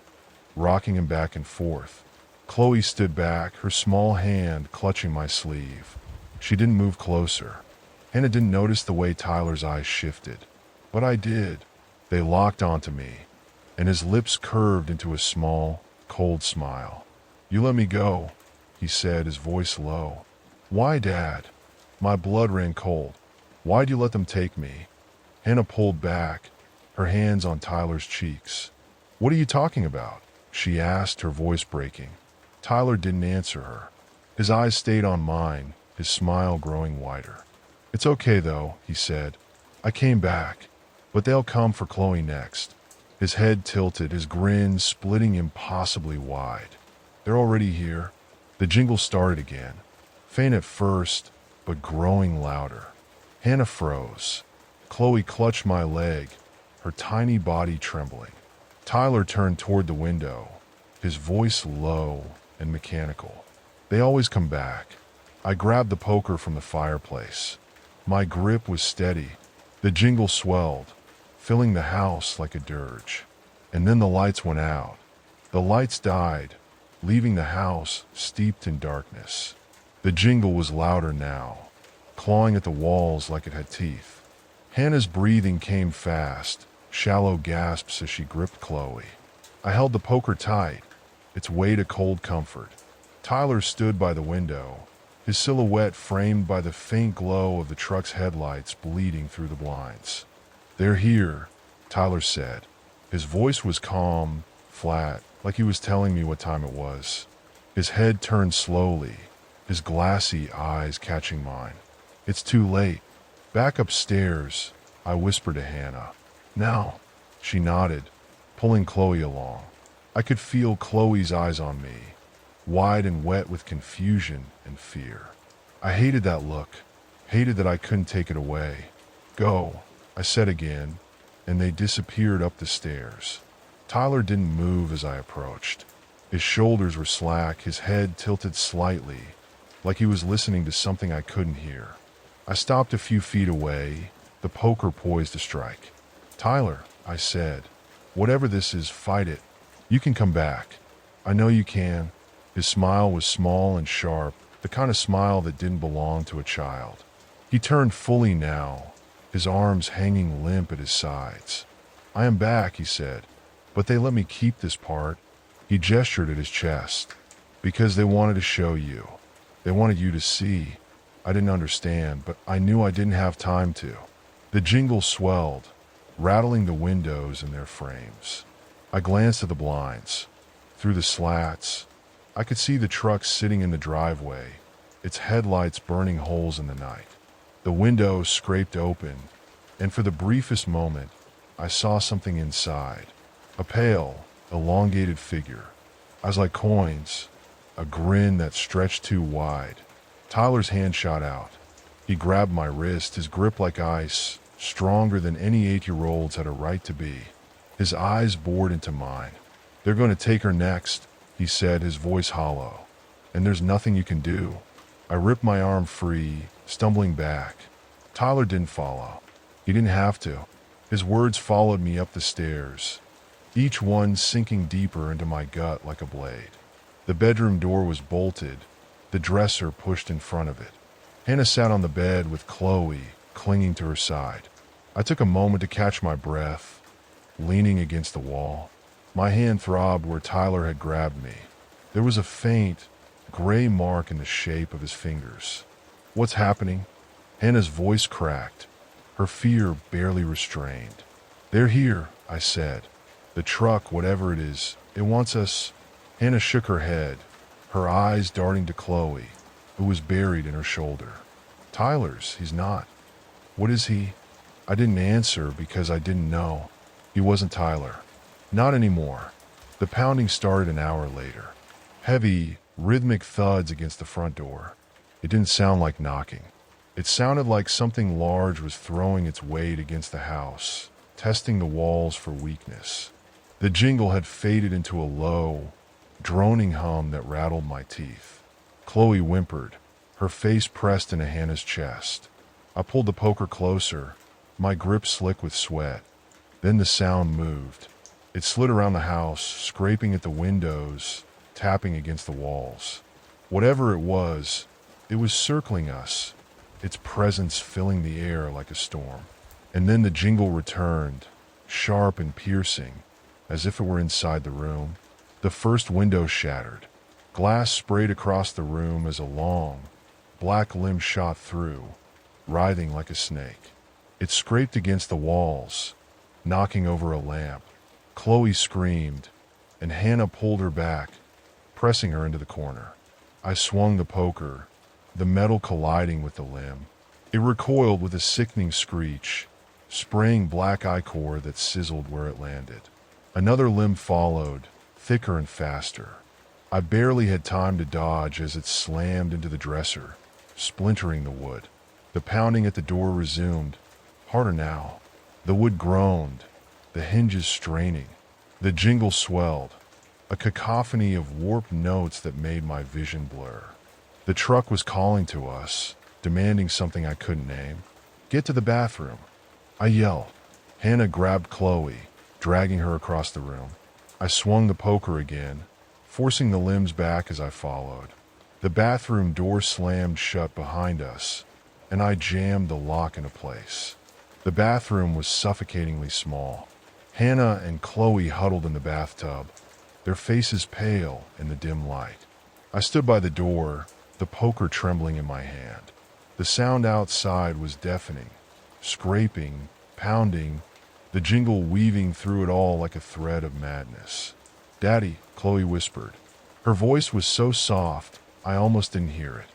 Speaker 1: rocking him back and forth. Chloe stood back, her small hand clutching my sleeve. She didn't move closer. Hannah didn't notice the way Tyler's eyes shifted, but I did. They locked onto me, and his lips curved into a small, cold smile. You let me go, he said, his voice low. Why, Dad? My blood ran cold. Why'd you let them take me? Hannah pulled back, her hands on Tyler's cheeks. What are you talking about? She asked, her voice breaking. Tyler didn't answer her. His eyes stayed on mine, his smile growing wider. It's okay though, he said. I came back, but they'll come for Chloe next. His head tilted, his grin splitting impossibly wide. They're already here. The jingle started again, faint at first, but growing louder. Hannah froze. Chloe clutched my leg, her tiny body trembling. Tyler turned toward the window, his voice low and mechanical. They always come back. I grabbed the poker from the fireplace. My grip was steady. The jingle swelled, filling the house like a dirge. And then the lights went out. The lights died, leaving the house steeped in darkness. The jingle was louder now, clawing at the walls like it had teeth. Hannah's breathing came fast, shallow gasps as she gripped Chloe. I held the poker tight, its weight a cold comfort. Tyler stood by the window, his silhouette framed by the faint glow of the truck's headlights bleeding through the blinds. They're here, Tyler said. His voice was calm, flat, like he was telling me what time it was. His head turned slowly, his glassy eyes catching mine. It's too late. Back upstairs, I whispered to Hannah. Now, she nodded, pulling Chloe along. I could feel Chloe's eyes on me, wide and wet with confusion and fear. I hated that look, hated that I couldn't take it away. Go, I said again, and they disappeared up the stairs. Tyler didn't move as I approached. His shoulders were slack, his head tilted slightly, like he was listening to something I couldn't hear. I stopped a few feet away, the poker poised to strike. Tyler, I said, whatever this is, fight it. You can come back. I know you can. His smile was small and sharp, the kind of smile that didn't belong to a child. He turned fully now, his arms hanging limp at his sides. I am back, he said, but they let me keep this part. He gestured at his chest. Because they wanted to show you. They wanted you to see. I didn't understand, but I knew I didn't have time to. The jingle swelled, rattling the windows in their frames. I glanced at the blinds. Through the slats, I could see the truck sitting in the driveway, its headlights burning holes in the night. The window scraped open, and for the briefest moment, I saw something inside. A pale, elongated figure. Eyes like coins, a grin that stretched too wide. Tyler's hand shot out. He grabbed my wrist, his grip like ice, stronger than any 8-year-old's had a right to be. His eyes bored into mine. They're going to take her next, he said, his voice hollow. And there's nothing you can do. I ripped my arm free, stumbling back. Tyler didn't follow. He didn't have to. His words followed me up the stairs, each one sinking deeper into my gut like a blade. The bedroom door was bolted, the dresser pushed in front of it. Hannah sat on the bed with Chloe clinging to her side. I took a moment to catch my breath, leaning against the wall. My hand throbbed where Tyler had grabbed me. There was a faint, gray mark in the shape of his fingers. What's happening? Hannah's voice cracked, her fear barely restrained. They're here, I said. The truck, whatever it is, it wants us. Hannah shook her head, her eyes darting to Chloe, who was buried in her shoulder. Tyler's, he's not. What is he? I didn't answer because I didn't know. He wasn't Tyler. Not anymore. The pounding started an hour later. Heavy, rhythmic thuds against the front door. It didn't sound like knocking. It sounded like something large was throwing its weight against the house, testing the walls for weakness. The jingle had faded into a low, droning hum that rattled my teeth. Chloe whimpered, her face pressed into Hannah's chest. I pulled the poker closer, my grip slick with sweat. Then the sound moved. It slid around the house, scraping at the windows, tapping against the walls. Whatever it was circling us, its presence filling the air like a storm. And then the jingle returned, sharp and piercing, as if it were inside the room. The first window shattered. Glass sprayed across the room as a long, black limb shot through, writhing like a snake. It scraped against the walls, knocking over a lamp. Chloe screamed, and Hannah pulled her back, pressing her into the corner. I swung the poker, the metal colliding with the limb. It recoiled with a sickening screech, spraying black ichor that sizzled where it landed. Another limb followed, thicker and faster. I barely had time to dodge as it slammed into the dresser, splintering the wood. The pounding at the door resumed, harder now. The wood groaned, the hinges straining. The jingle swelled, a cacophony of warped notes that made my vision blur. The truck was calling to us, demanding something I couldn't name. Get to the bathroom, I yelled. Hannah grabbed Chloe, dragging her across the room. I swung the poker again, forcing the limbs back as I followed. The bathroom door slammed shut behind us, and I jammed the lock into place. The bathroom was suffocatingly small. Hannah and Chloe huddled in the bathtub, their faces pale in the dim light. I stood by the door, the poker trembling in my hand. The sound outside was deafening, scraping, pounding, the jingle weaving through it all like a thread of madness. "Daddy," Chloe whispered. Her voice was so soft, I almost didn't hear it.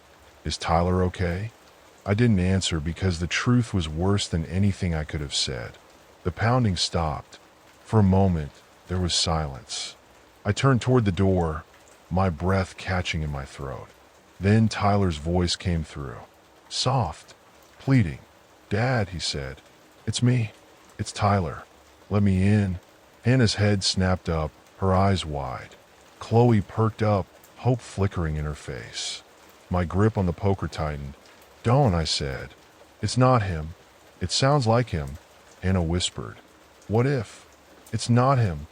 Speaker 1: "Is Tyler okay?" I didn't answer because the truth was worse than anything I could have said. The pounding stopped. For a moment, there was silence. I turned toward the door, my breath catching in my throat. Then Tyler's voice came through. Soft, pleading. "Dad," he said. "It's me. It's Tyler. Let me in." Hannah's head snapped up, her eyes wide. Chloe perked up, hope flickering in her face. My grip on the poker tightened. "Don't," I said. "It's not him. It sounds like him," Hannah whispered. "What if? It's not him."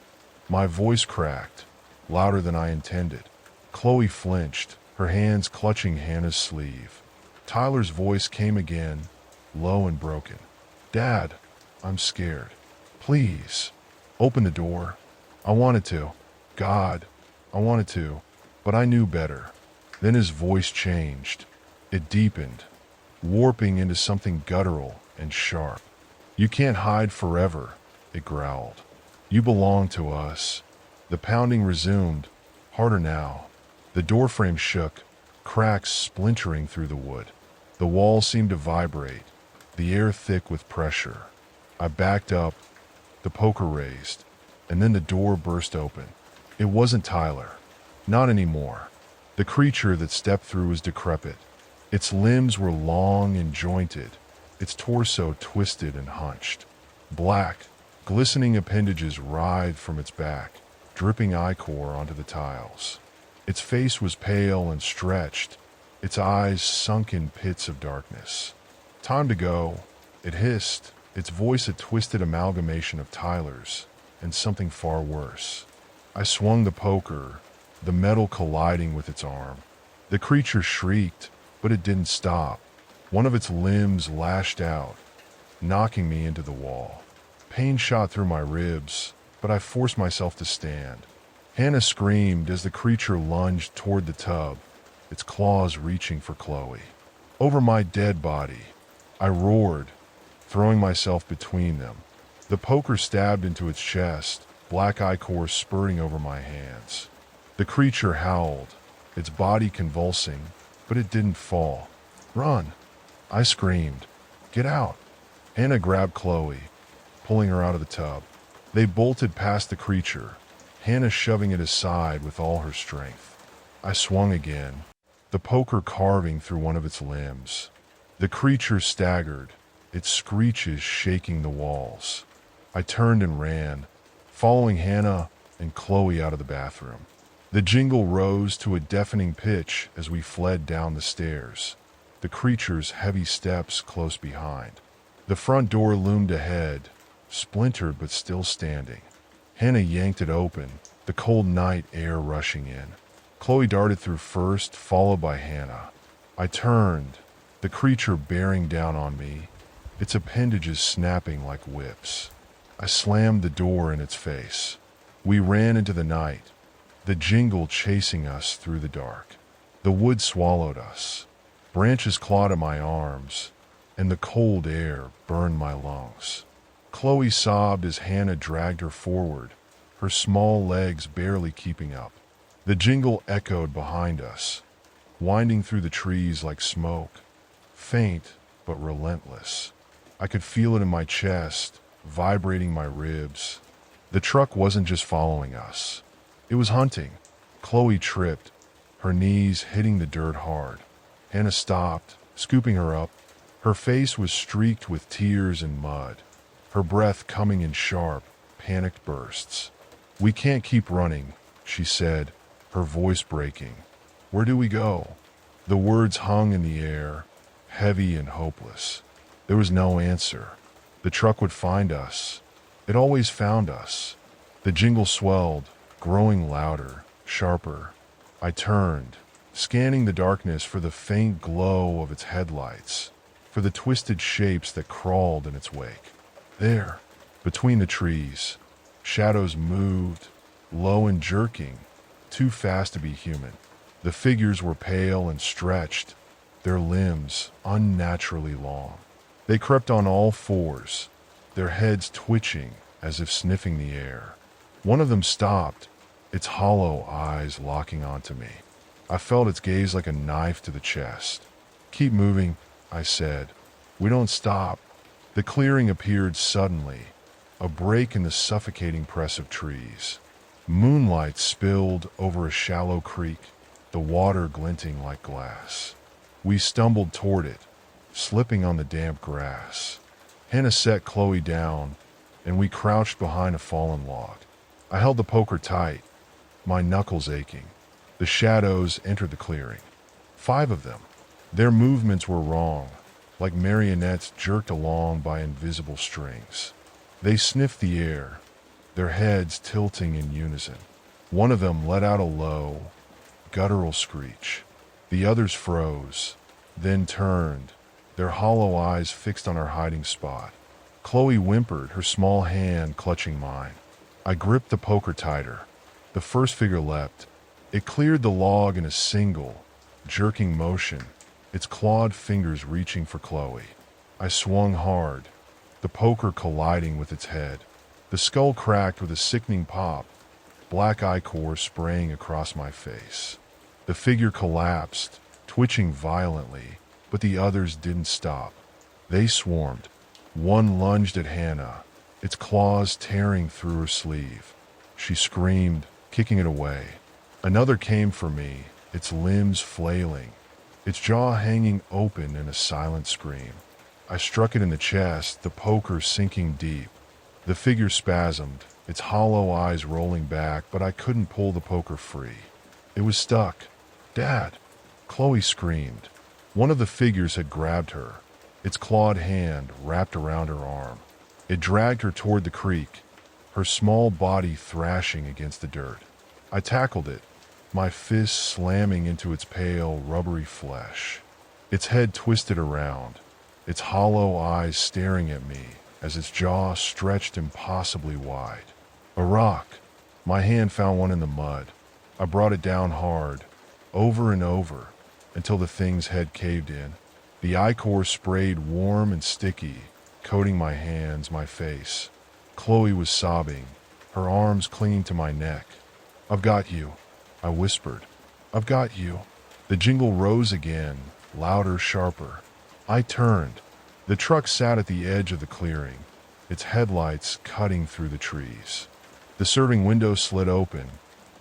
Speaker 1: My voice cracked, louder than I intended. Chloe flinched, her hands clutching Hannah's sleeve. Tyler's voice came again, low and broken. "Dad, I'm scared. Please, open the door." I wanted to. God, I wanted to, but I knew better. Then his voice changed. It deepened, warping into something guttural and sharp. "You can't hide forever," it growled. "You belong to us." The pounding resumed, harder now. The doorframe shook, cracks splintering through the wood. The walls seemed to vibrate, the air thick with pressure. I backed up, the poker raised, and then the door burst open. It wasn't Tyler. Not anymore. The creature that stepped through was decrepit. Its limbs were long and jointed, its torso twisted and hunched. Black, glistening appendages writhed from its back, dripping ichor onto the tiles. Its face was pale and stretched, its eyes sunk in pits of darkness. "Time to go," it hissed, its voice a twisted amalgamation of Tyler's and something far worse. I swung the poker, the metal colliding with its arm. The creature shrieked, but it didn't stop. One of its limbs lashed out, knocking me into the wall. Pain shot through my ribs, but I forced myself to stand. Hannah screamed as the creature lunged toward the tub, its claws reaching for Chloe. Over my dead body, I roared, throwing myself between them. The poker stabbed into its chest, black ichor spurting over my hands. The creature howled, its body convulsing, but it didn't fall. "Run!" I screamed. "Get out!" Hannah grabbed Chloe, pulling her out of the tub. They bolted past the creature, Hannah shoving it aside with all her strength. I swung again, the poker carving through one of its limbs. The creature staggered, its screeches shaking the walls. I turned and ran, following Hannah and Chloe out of the bathroom. The jingle rose to a deafening pitch as we fled down the stairs, the creature's heavy steps close behind. The front door loomed ahead, splintered but still standing. Hannah yanked it open, the cold night air rushing in. Chloe darted through first, followed by Hannah. I turned, the creature bearing down on me, its appendages snapping like whips. I slammed the door in its face. We ran into the night, the jingle chasing us through the dark. The wood swallowed us. Branches clawed at my arms, and the cold air burned my lungs. Chloe sobbed as Hannah dragged her forward, her small legs barely keeping up. The jingle echoed behind us, winding through the trees like smoke, faint but relentless. I could feel it in my chest, vibrating my ribs. The truck wasn't just following us. It was hunting. Chloe tripped, her knees hitting the dirt hard. Hannah stopped, scooping her up. Her face was streaked with tears and mud, her breath coming in sharp, panicked bursts. "We can't keep running," she said, her voice breaking. "Where do we go?" The words hung in the air, heavy and hopeless. There was no answer. The truck would find us. It always found us. The jingle swelled, growing louder, sharper. I turned, scanning the darkness for the faint glow of its headlights, for the twisted shapes that crawled in its wake. There, between the trees, shadows moved, low and jerking, too fast to be human. The figures were pale and stretched, their limbs unnaturally long. They crept on all fours, their heads twitching as if sniffing the air. One of them stopped, its hollow eyes locking onto me. I felt its gaze like a knife to the chest. "Keep moving," I said. "We don't stop." The clearing appeared suddenly, a break in the suffocating press of trees. Moonlight spilled over a shallow creek, the water glinting like glass. We stumbled toward it, slipping on the damp grass. Hannah set Chloe down, and we crouched behind a fallen log. I held the poker tight, my knuckles aching. The shadows entered the clearing. 5 of them. Their movements were wrong, like marionettes jerked along by invisible strings. They sniffed the air, their heads tilting in unison. One of them let out a low, guttural screech. The others froze, then turned, their hollow eyes fixed on our hiding spot. Chloe whimpered, her small hand clutching mine. I gripped the poker tighter. The first figure leapt. It cleared the log in a single, jerking motion, its clawed fingers reaching for Chloe. I swung hard, the poker colliding with its head. The skull cracked with a sickening pop, black ichor spraying across my face. The figure collapsed, twitching violently, but the others didn't stop. They swarmed. One lunged at Hannah, its claws tearing through her sleeve. She screamed, kicking it away. Another came for me, its limbs flailing, its jaw hanging open in a silent scream. I struck it in the chest, the poker sinking deep. The figure spasmed, its hollow eyes rolling back, but I couldn't pull the poker free. It was stuck. "Dad!" Chloe screamed. One of the figures had grabbed her, its clawed hand wrapped around her arm. It dragged her toward the creek, her small body thrashing against the dirt. I tackled it, my fist slamming into its pale, rubbery flesh. Its head twisted around, its hollow eyes staring at me as its jaw stretched impossibly wide. A rock. My hand found one in the mud. I brought it down hard, over and over, until the thing's head caved in. The ichor sprayed warm and sticky, coating my hands, my face. Chloe was sobbing, her arms clinging to my neck. "I've got you." I whispered. I've got you. The jingle rose again, louder, sharper. I turned. The truck sat at the edge of the clearing, its headlights cutting through the trees. The serving window slid open,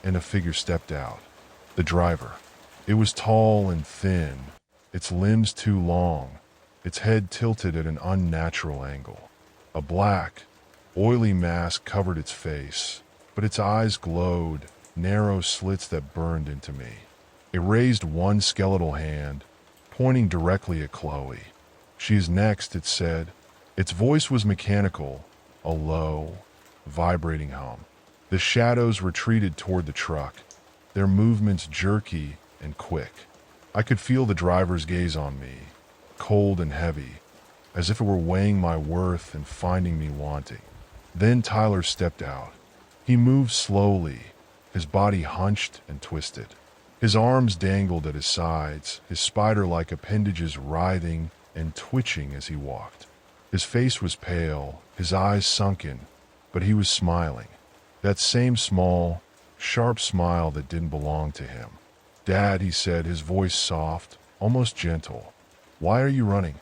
Speaker 1: and a figure stepped out. The driver. It was tall and thin, its limbs too long, its head tilted at an unnatural angle. A black, oily mask covered its face, but its eyes glowed, narrow slits that burned into me. It raised one skeletal hand, pointing directly at Chloe. She is next, it said. Its voice was mechanical, a low, vibrating hum. The shadows retreated toward the truck, their movements jerky and quick. I could feel the driver's gaze on me, cold and heavy, as if it were weighing my worth and finding me wanting. Then Tyler stepped out. He moved slowly, his body hunched and twisted. His arms dangled at his sides, his spider-like appendages writhing and twitching as he walked. His face was pale, his eyes sunken, but he was smiling. That same small, sharp smile that didn't belong to him. "Dad," he said, his voice soft, almost gentle. "Why are you running?"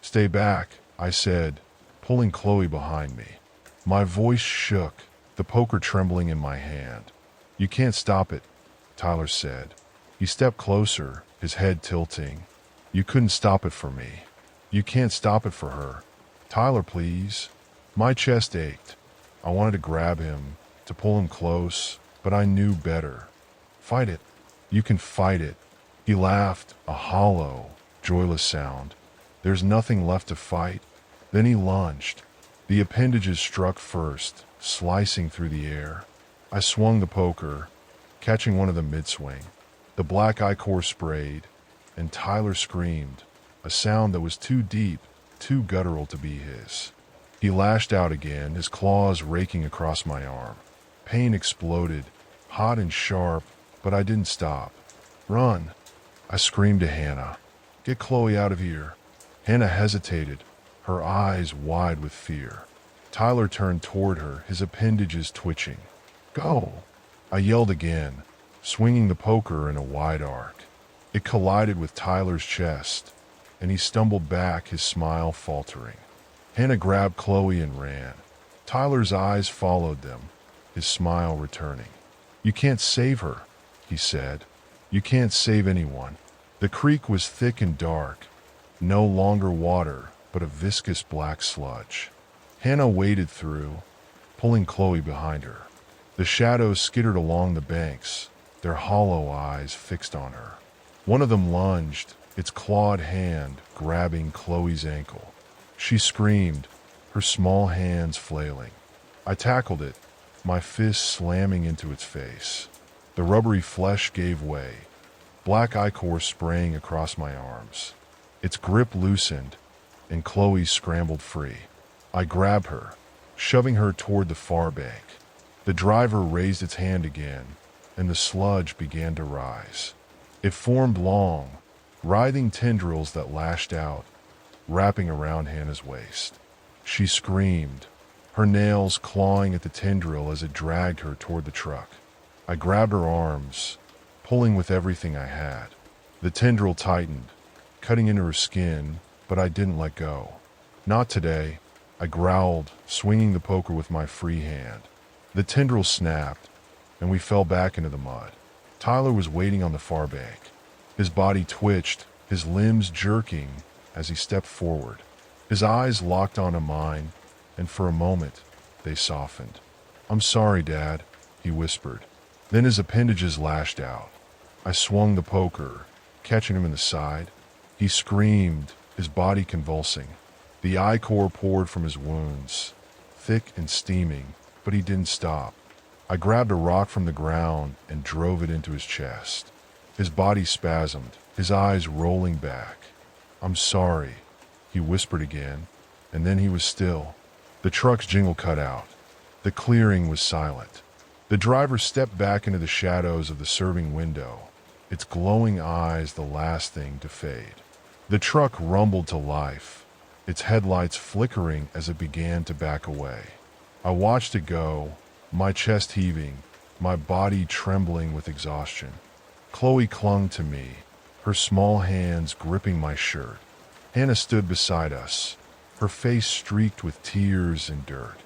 Speaker 1: "Stay back," I said, pulling Chloe behind me. My voice shook, the poker trembling in my hand. "You can't stop it," Tyler said. He stepped closer, his head tilting. "You couldn't stop it for me. You can't stop it for her. Tyler, please." My chest ached. I wanted to grab him, to pull him close, but I knew better. "Fight it. You can fight it." He laughed, a hollow, joyless sound. "There's nothing left to fight." Then he lunged. The appendages struck first, slicing through the air. I swung the poker, catching one of them mid-swing. The black ichor sprayed, and Tyler screamed, a sound that was too deep, too guttural to be his. He lashed out again, his claws raking across my arm. Pain exploded, hot and sharp, but I didn't stop. "Run!" I screamed to Hannah. "Get Chloe out of here." Hannah hesitated, her eyes wide with fear. Tyler turned toward her, his appendages twitching. "Go!" I yelled again, swinging the poker in a wide arc. It collided with Tyler's chest, and he stumbled back, his smile faltering. Hannah grabbed Chloe and ran. Tyler's eyes followed them, his smile returning. "You can't save her," he said. "You can't save anyone." The creek was thick and dark, no longer water, but a viscous black sludge. Hannah waded through, pulling Chloe behind her. The shadows skittered along the banks, their hollow eyes fixed on her. One of them lunged, its clawed hand grabbing Chloe's ankle. She screamed, her small hands flailing. I tackled it, my fist slamming into its face. The rubbery flesh gave way, black ichor spraying across my arms. Its grip loosened, and Chloe scrambled free. I grabbed her, shoving her toward the far bank. The driver raised its hand again, and the sludge began to rise. It formed long, writhing tendrils that lashed out, wrapping around Hannah's waist. She screamed, her nails clawing at the tendril as it dragged her toward the truck. I grabbed her arms, pulling with everything I had. The tendril tightened, cutting into her skin, but I didn't let go. "Not today," I growled, swinging the poker with my free hand. The tendril snapped, and we fell back into the mud. Tyler was waiting on the far bank. His body twitched, his limbs jerking as he stepped forward. His eyes locked onto mine, and for a moment, they softened. "I'm sorry, Dad," he whispered. Then his appendages lashed out. I swung the poker, catching him in the side. He screamed, his body convulsing. The ichor poured from his wounds, thick and steaming, but he didn't stop. I grabbed a rock from the ground and drove it into his chest. His body spasmed, his eyes rolling back. "I'm sorry," he whispered again, and then he was still. The truck's jingle cut out. The clearing was silent. The driver stepped back into the shadows of the serving window, its glowing eyes the last thing to fade. The truck rumbled to life, its headlights flickering as it began to back away. I watched it go, my chest heaving, my body trembling with exhaustion. Chloe clung to me, her small hands gripping my shirt. Hannah stood beside us, her face streaked with tears and dirt.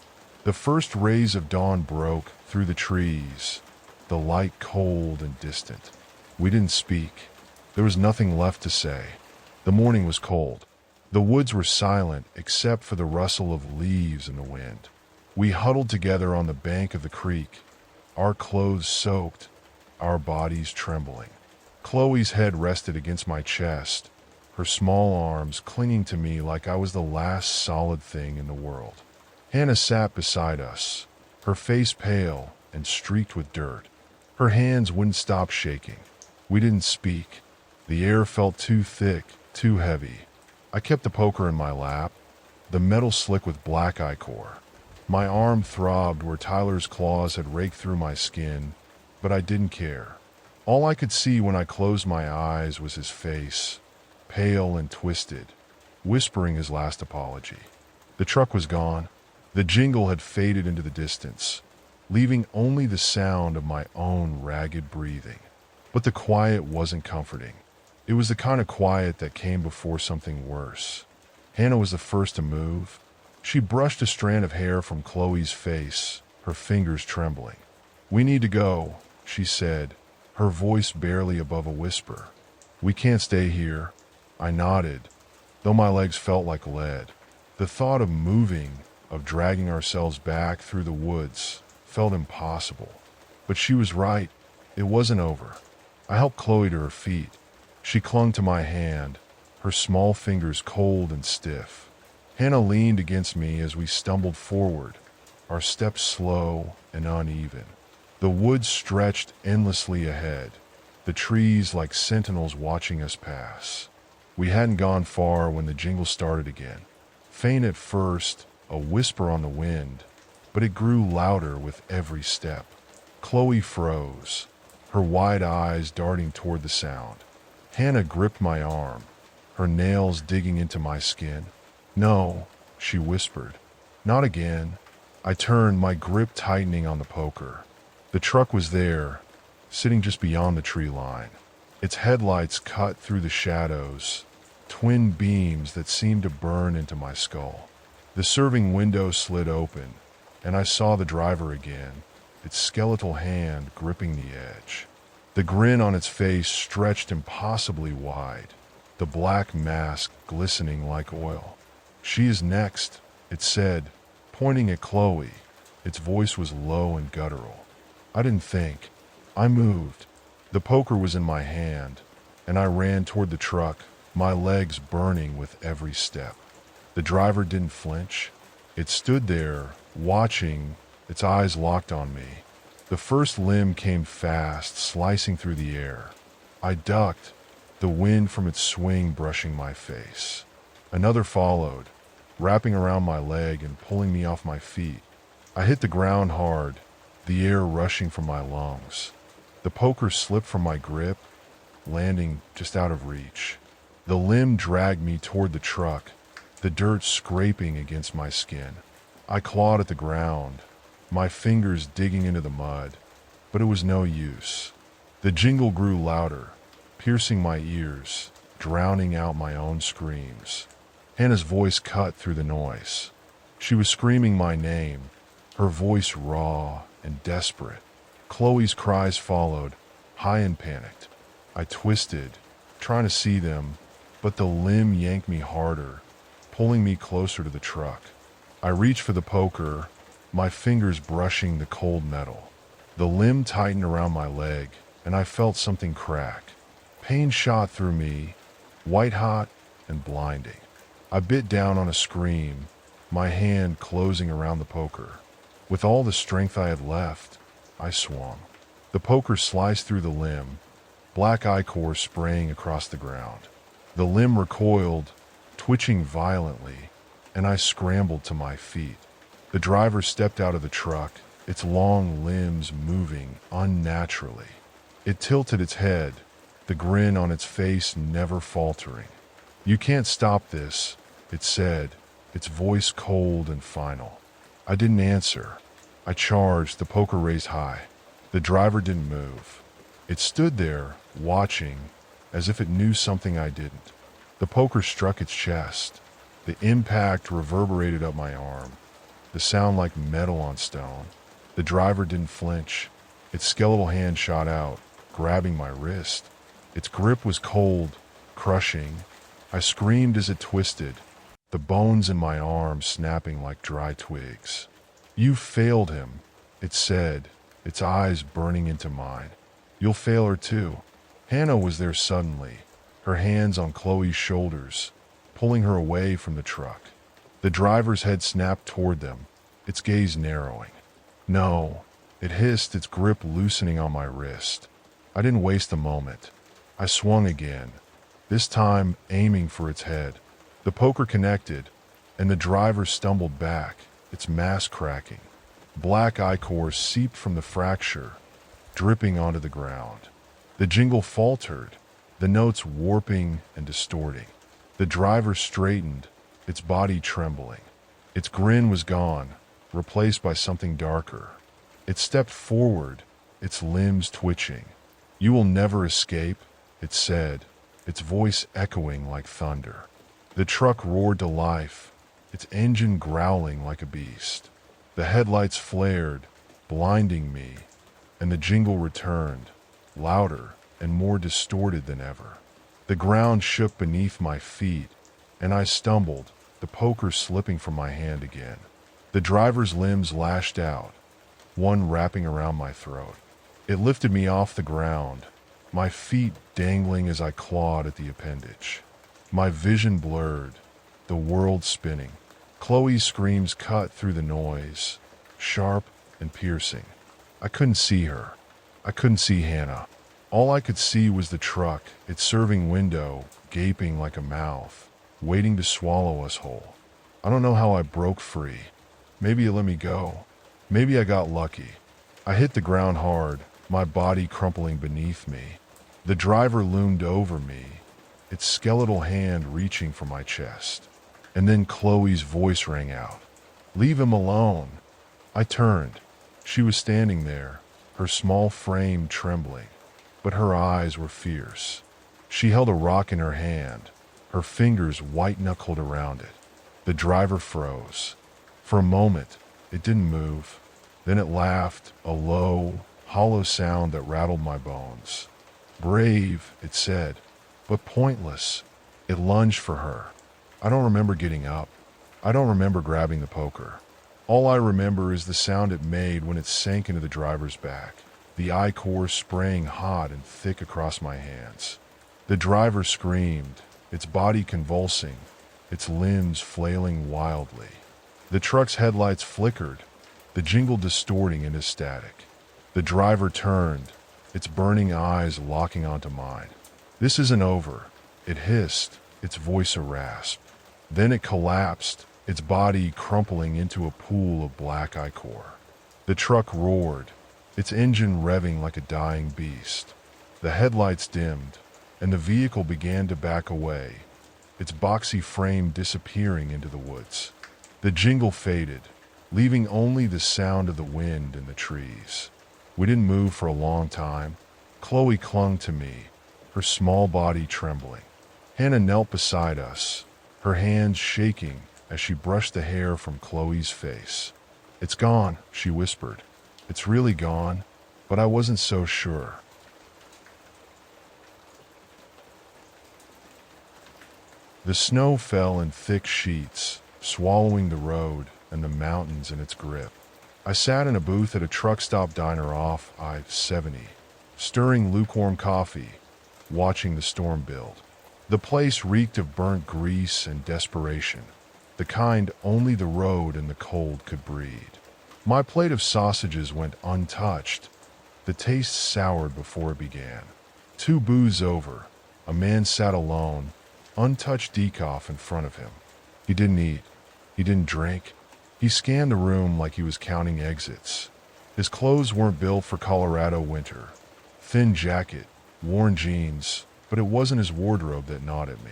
Speaker 1: The first rays of dawn broke through the trees, the light cold and distant. We didn't speak. There was nothing left to say. The morning was cold. The woods were silent except for the rustle of leaves in the wind. We huddled together on the bank of the creek, our clothes soaked, our bodies trembling. Chloe's head rested against my chest, her small arms clinging to me like I was the last solid thing in the world. Hannah sat beside us, her face pale and streaked with dirt. Her hands wouldn't stop shaking. We didn't speak. The air felt too thick, too heavy. I kept the poker in my lap, the metal slick with black ichor. My arm throbbed where Tyler's claws had raked through my skin, but I didn't care. All I could see when I closed my eyes was his face, pale and twisted, whispering his last apology. The truck was gone. The jingle had faded into the distance, leaving only the sound of my own ragged breathing. But the quiet wasn't comforting. It was the kind of quiet that came before something worse. Hannah was the first to move. She brushed a strand of hair from Chloe's face, her fingers trembling. "We need to go," she said, her voice barely above a whisper. "We can't stay here." I nodded, though my legs felt like lead. The thought of moving, of dragging ourselves back through the woods, felt impossible. But she was right. It wasn't over. I helped Chloe to her feet. She clung to my hand, her small fingers cold and stiff. Hannah leaned against me as we stumbled forward, our steps slow and uneven. The woods stretched endlessly ahead, the trees like sentinels watching us pass. We hadn't gone far when the jingle started again. Faint at first, a whisper on the wind, but it grew louder with every step. Chloe froze, her wide eyes darting toward the sound. Hannah gripped my arm, her nails digging into my skin. "No," she whispered. "Not again." I turned, my grip tightening on the poker. The truck was there, sitting just beyond the tree line. Its headlights cut through the shadows, twin beams that seemed to burn into my skull. The serving window slid open, and I saw the driver again, its skeletal hand gripping the edge. The grin on its face stretched impossibly wide, the black mask glistening like oil. "She is next," it said, pointing at Chloe. Its voice was low and guttural. I didn't think. I moved. The poker was in my hand, and I ran toward the truck, my legs burning with every step. The driver didn't flinch. It stood there, watching, its eyes locked on me. The first limb came fast, slicing through the air. I ducked, the wind from its swing brushing my face. Another followed, wrapping around my leg and pulling me off my feet. I hit the ground hard, the air rushing from my lungs. The poker slipped from my grip, landing just out of reach. The limb dragged me toward the truck, the dirt scraping against my skin. I clawed at the ground, my fingers digging into the mud, but it was no use. The jingle grew louder, piercing my ears, drowning out my own screams. Hannah's voice cut through the noise. She was screaming my name, her voice raw and desperate. Chloe's cries followed, high and panicked. I twisted, trying to see them, but the limb yanked me harder, pulling me closer to the truck. I reached for the poker, my fingers brushing the cold metal. The limb tightened around my leg, and I felt something crack. Pain shot through me, white-hot and blinding. I bit down on a scream, my hand closing around the poker. With all the strength I had left, I swung. The poker sliced through the limb, black ichor spraying across the ground. The limb recoiled, twitching violently, and I scrambled to my feet. The driver stepped out of the truck, its long limbs moving unnaturally. It tilted its head, the grin on its face never faltering. "You can't stop this," it said, its voice cold and final. I didn't answer. I charged, the poker raised high. The driver didn't move. It stood there, watching, as if it knew something I didn't. The poker struck its chest. The impact reverberated up my arm, the sound like metal on stone. The driver didn't flinch. Its skeletal hand shot out, grabbing my wrist. Its grip was cold, crushing. I screamed as it twisted, the bones in my arm snapping like dry twigs. "You failed him," it said, its eyes burning into mine. "You'll fail her too." Hannah was there suddenly, her hands on Chloe's shoulders, pulling her away from the truck. The driver's head snapped toward them, its gaze narrowing. "No," it hissed, its grip loosening on my wrist. I didn't waste a moment. I swung again, this time aiming for its head. The poker connected, and the driver stumbled back, its mask cracking. Black ichor seeped from the fracture, dripping onto the ground. The jingle faltered, the notes warping and distorting. The driver straightened, its body trembling. Its grin was gone, replaced by something darker. It stepped forward, its limbs twitching. "You will never escape," it said, its voice echoing like thunder. The truck roared to life, its engine growling like a beast. The headlights flared, blinding me, and the jingle returned, louder and more distorted than ever. The ground shook beneath my feet, and I stumbled, the poker slipping from my hand again. The driver's limbs lashed out, one wrapping around my throat. It lifted me off the ground, my feet dangling as I clawed at the appendage. My vision blurred, the world spinning. Chloe's screams cut through the noise, sharp and piercing. I couldn't see her. I couldn't see Hannah. All I could see was the truck, its serving window, gaping like a mouth, waiting to swallow us whole. I don't know how I broke free. Maybe it let me go. Maybe I got lucky. I hit the ground hard, my body crumpling beneath me. The driver loomed over me, its skeletal hand reaching for my chest. And then Chloe's voice rang out. "Leave him alone." I turned. She was standing there, her small frame trembling, but her eyes were fierce. She held a rock in her hand, her fingers white-knuckled around it. The driver froze. For a moment, it didn't move. Then it laughed, a low, hollow sound that rattled my bones. "Brave," it said, but pointless. It lunged for her. I don't remember getting up. I don't remember grabbing the poker. All I remember is the sound it made when it sank into the driver's back, the ichor spraying hot and thick across my hands. The driver screamed, its body convulsing, its limbs flailing wildly. The truck's headlights flickered, the jingle distorting into static. The driver turned, its burning eyes locking onto mine. "This isn't over," it hissed, its voice a rasp. Then it collapsed, its body crumpling into a pool of black ichor. The truck roared, its engine revving like a dying beast. The headlights dimmed, and the vehicle began to back away, its boxy frame disappearing into the woods. The jingle faded, leaving only the sound of the wind in the trees. We didn't move for a long time. Chloe clung to me, her small body trembling. Hannah knelt beside us, her hands shaking as she brushed the hair from Chloe's face. "It's gone," she whispered. "It's really gone, but I wasn't so sure." The snow fell in thick sheets, swallowing the road and the mountains in its grip. I sat in a booth at a truck stop diner off I-70, stirring lukewarm coffee, watching the storm build. The place reeked of burnt grease and desperation, the kind only the road and the cold could breed. My plate of sausages went untouched, the taste soured before it began. 2 booths over, a man sat alone, untouched decaf in front of him. He didn't eat. He didn't drink. He scanned the room like he was counting exits. His clothes weren't built for Colorado winter. Thin jacket, worn jeans, but it wasn't his wardrobe that gnawed at me.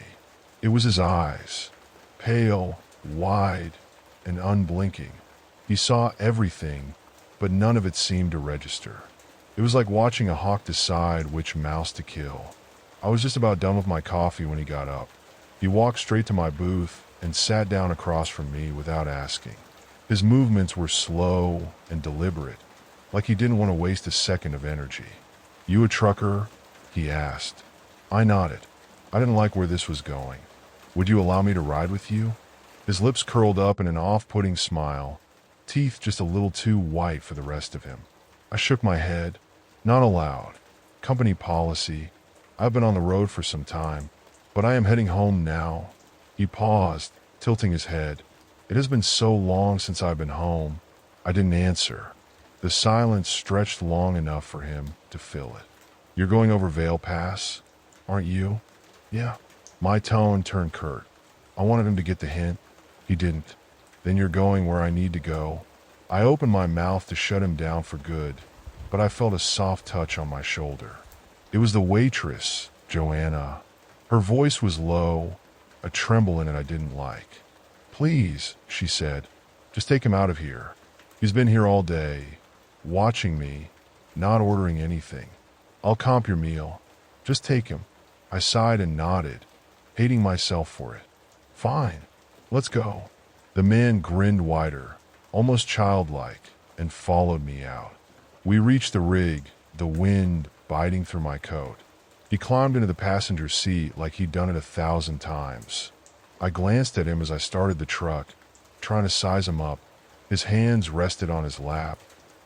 Speaker 1: It was his eyes, pale, wide, and unblinking. He saw everything, but none of it seemed to register. It was like watching a hawk decide which mouse to kill. I was just about done with my coffee when he got up. He walked straight to my booth and sat down across from me without asking. His movements were slow and deliberate, like he didn't want to waste a second of energy. "You a trucker?" he asked. I nodded. I didn't like where this was going. "Would you allow me to ride with you?" His lips curled up in an off-putting smile, teeth just a little too white for the rest of him. I shook my head. "Not allowed. Company policy. I've been on the road for some time, but I am heading home now." He paused, tilting his head. "It has been so long since I've been home." I didn't answer. The silence stretched long enough for him to fill it. "You're going over Vale Pass, aren't you?" "Yeah." My tone turned curt. I wanted him to get the hint. He didn't. "Then you're going where I need to go." I opened my mouth to shut him down for good, but I felt a soft touch on my shoulder. It was the waitress, Joanna. Her voice was low, a tremble in it I didn't like. "Please," she said, "just take him out of here. He's been here all day, watching me, not ordering anything. I'll comp your meal. Just take him." I sighed and nodded, hating myself for it. "Fine, let's go." The man grinned wider, almost childlike, and followed me out. We reached the rig, the wind biting through my coat. He climbed into the passenger seat like he'd done it 1,000 times. I glanced at him as I started the truck, trying to size him up. His hands rested on his lap,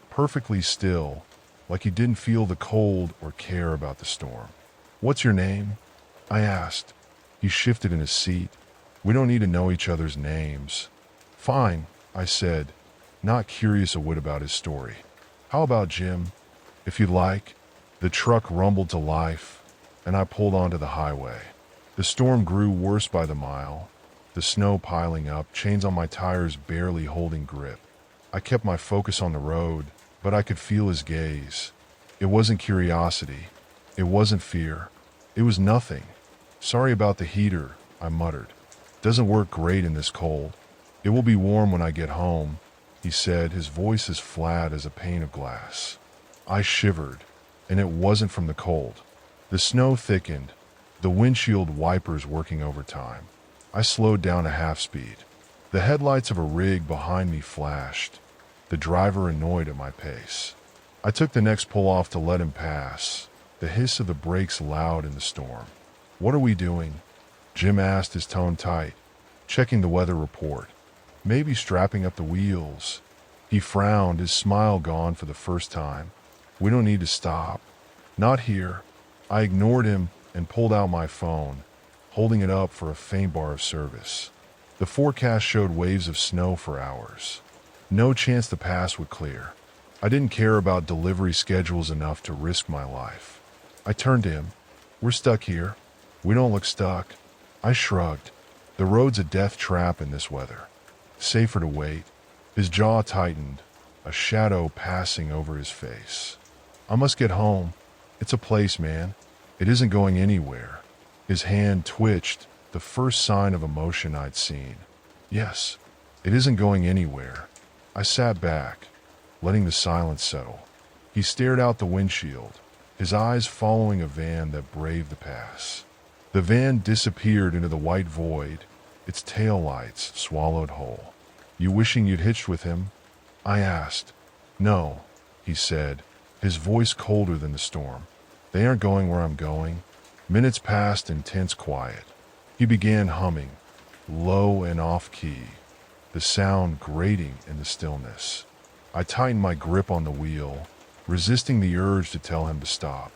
Speaker 1: perfectly still, like he didn't feel the cold or care about the storm. "What's your name?" I asked. He shifted in his seat. "We don't need to know each other's names." "Fine," I said, not curious a whit about his story. "How about Jim?" "If you'd like." The truck rumbled to life, and I pulled onto the highway. The storm grew worse by the mile, the snow piling up, chains on my tires barely holding grip. I kept my focus on the road, but I could feel his gaze. It wasn't curiosity. It wasn't fear. It was nothing. "Sorry about the heater," I muttered. "Doesn't work great in this cold." "It will be warm when I get home," he said, his voice as flat as a pane of glass. I shivered, and it wasn't from the cold. The snow thickened, the windshield wipers working overtime. I slowed down to half speed. The headlights of a rig behind me flashed, the driver annoyed at my pace. I took the next pull off to let him pass, the hiss of the brakes loud in the storm. "What are we doing?" Jim asked, his tone tight, checking the weather report. "Maybe strapping up the wheels." He frowned, his smile gone for the first time. "We don't need to stop." "Not here." I ignored him and pulled out my phone, holding it up for a faint bar of service. The forecast showed waves of snow for hours. No chance the pass would clear. I didn't care about delivery schedules enough to risk my life. I turned to him. "We're stuck here." "We don't look stuck." I shrugged. The road's a death trap in this weather. Safer to wait. His jaw tightened, a shadow passing over his face. "I must get home. It's a place, man. It isn't going anywhere." His hand twitched, the first sign of emotion I'd seen. "Yes, it isn't going anywhere." I sat back, letting the silence settle. He stared out the windshield, his eyes following a van that braved the pass. The van disappeared into the white void, its taillights swallowed whole. "You wishing you'd hitched with him?" I asked. "No," he said, his voice colder than the storm. "They aren't going where I'm going." Minutes passed in tense quiet. He began humming, low and off-key, the sound grating in the stillness. I tightened my grip on the wheel, resisting the urge to tell him to stop.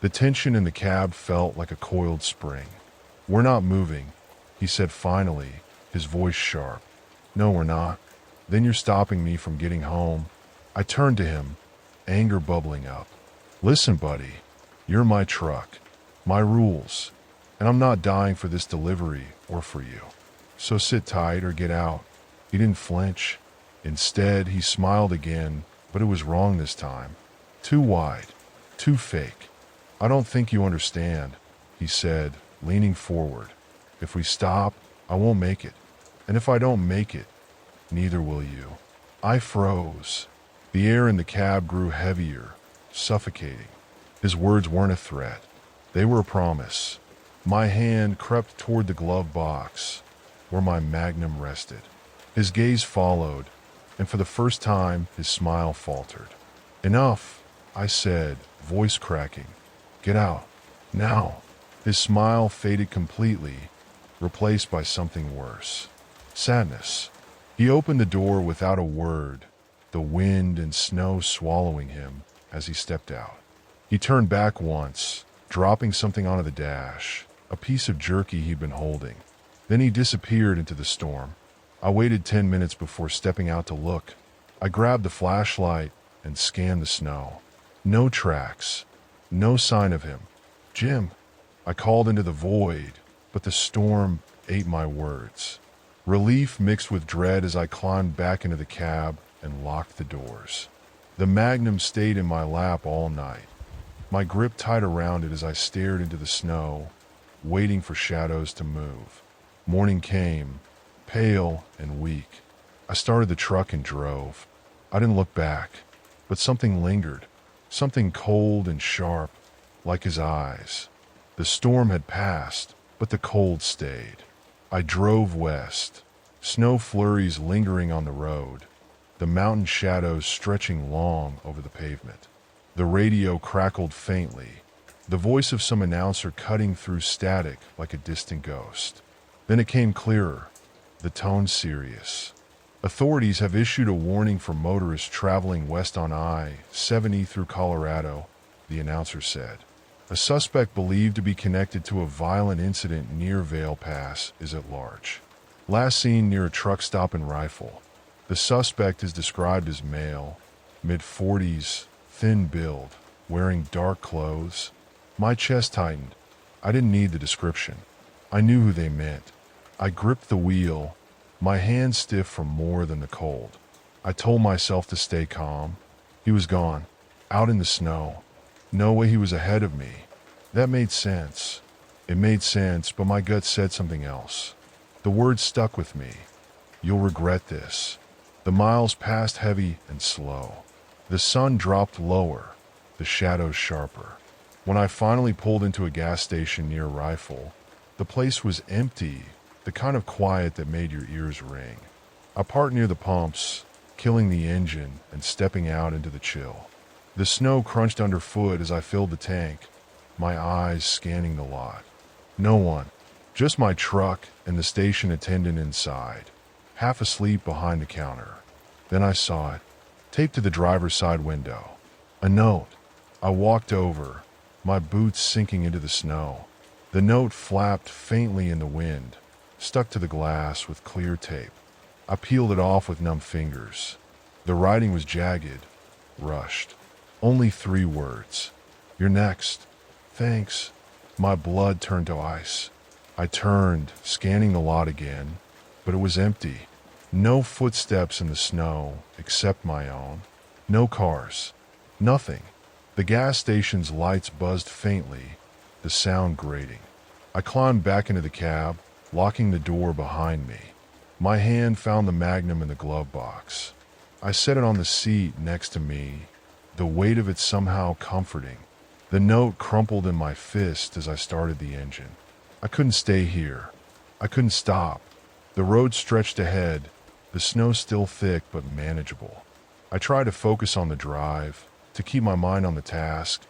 Speaker 1: The tension in the cab felt like a coiled spring. "We're not moving," he said finally, his voice sharp. "No, we're not." "Then you're stopping me from getting home." I turned to him, anger bubbling up. "Listen, buddy, you're my truck, my rules, and I'm not dying for this delivery or for you. So sit tight or get out." He didn't flinch. Instead, he smiled again, but it was wrong this time. Too wide, too fake. "I don't think you understand," he said, leaning forward. "If we stop, I won't make it. And if I don't make it, neither will you." I froze. The air in the cab grew heavier, suffocating. His words weren't a threat. They were a promise. My hand crept toward the glove box where my magnum rested. His gaze followed, and for the first time, his smile faltered. "Enough," I said, voice cracking. "Get out. Now." His smile faded completely, replaced by something worse. Sadness. He opened the door without a word, the wind and snow swallowing him as he stepped out. He turned back once, dropping something onto the dash, a piece of jerky he'd been holding. Then he disappeared into the storm. I waited 10 minutes before stepping out to look. I grabbed the flashlight and scanned the snow. No tracks, no sign of him. "Jim," I called into the void, but the storm ate my words. Relief mixed with dread as I climbed back into the cab and locked the doors. The Magnum stayed in my lap all night, my grip tight around it as I stared into the snow, waiting for shadows to move. Morning came, pale and weak. I started the truck and drove. I didn't look back, but something lingered, something cold and sharp, like his eyes. The storm had passed, but the cold stayed. I drove west, snow flurries lingering on the road, the mountain shadows stretching long over the pavement. The radio crackled faintly, the voice of some announcer cutting through static like a distant ghost. Then it came clearer, the tone serious. "Authorities have issued a warning for motorists traveling west on I-70 through Colorado," the announcer said. "A suspect believed to be connected to a violent incident near Vail Pass is at large. Last seen near a truck stop in Rifle. The suspect is described as male, mid-40s, thin build, wearing dark clothes." My chest tightened. I didn't need the description. I knew who they meant. I gripped the wheel, my hands stiff from more than the cold. I told myself to stay calm. He was gone, out in the snow. No way he was ahead of me. That made sense. It made sense, but my gut said something else. The words stuck with me. "You'll regret this." The miles passed heavy and slow. The sun dropped lower, the shadows sharper. When I finally pulled into a gas station near Rifle, the place was empty, the kind of quiet that made your ears ring. I parked near the pumps, killing the engine and stepping out into the chill. The snow crunched underfoot as I filled the tank, my eyes scanning the lot. No one, just my truck and the station attendant inside, half asleep behind the counter. Then I saw it, taped to the driver's side window. A note. I walked over, my boots sinking into the snow. The note flapped faintly in the wind, stuck to the glass with clear tape. I peeled it off with numb fingers. The writing was jagged, rushed. Only 3 words. "You're next. Thanks." My blood turned to ice. I turned, scanning the lot again, but it was empty. No footsteps in the snow, except my own. No cars. Nothing. The gas station's lights buzzed faintly, the sound grating. I climbed back into the cab, locking the door behind me. My hand found the Magnum in the glove box. I set it on the seat next to me, the weight of it somehow comforting. The note crumpled in my fist as I started the engine. I couldn't stay here. I couldn't stop. The road stretched ahead, the snow still thick but manageable. I tried to focus on the drive, to keep my mind on the task,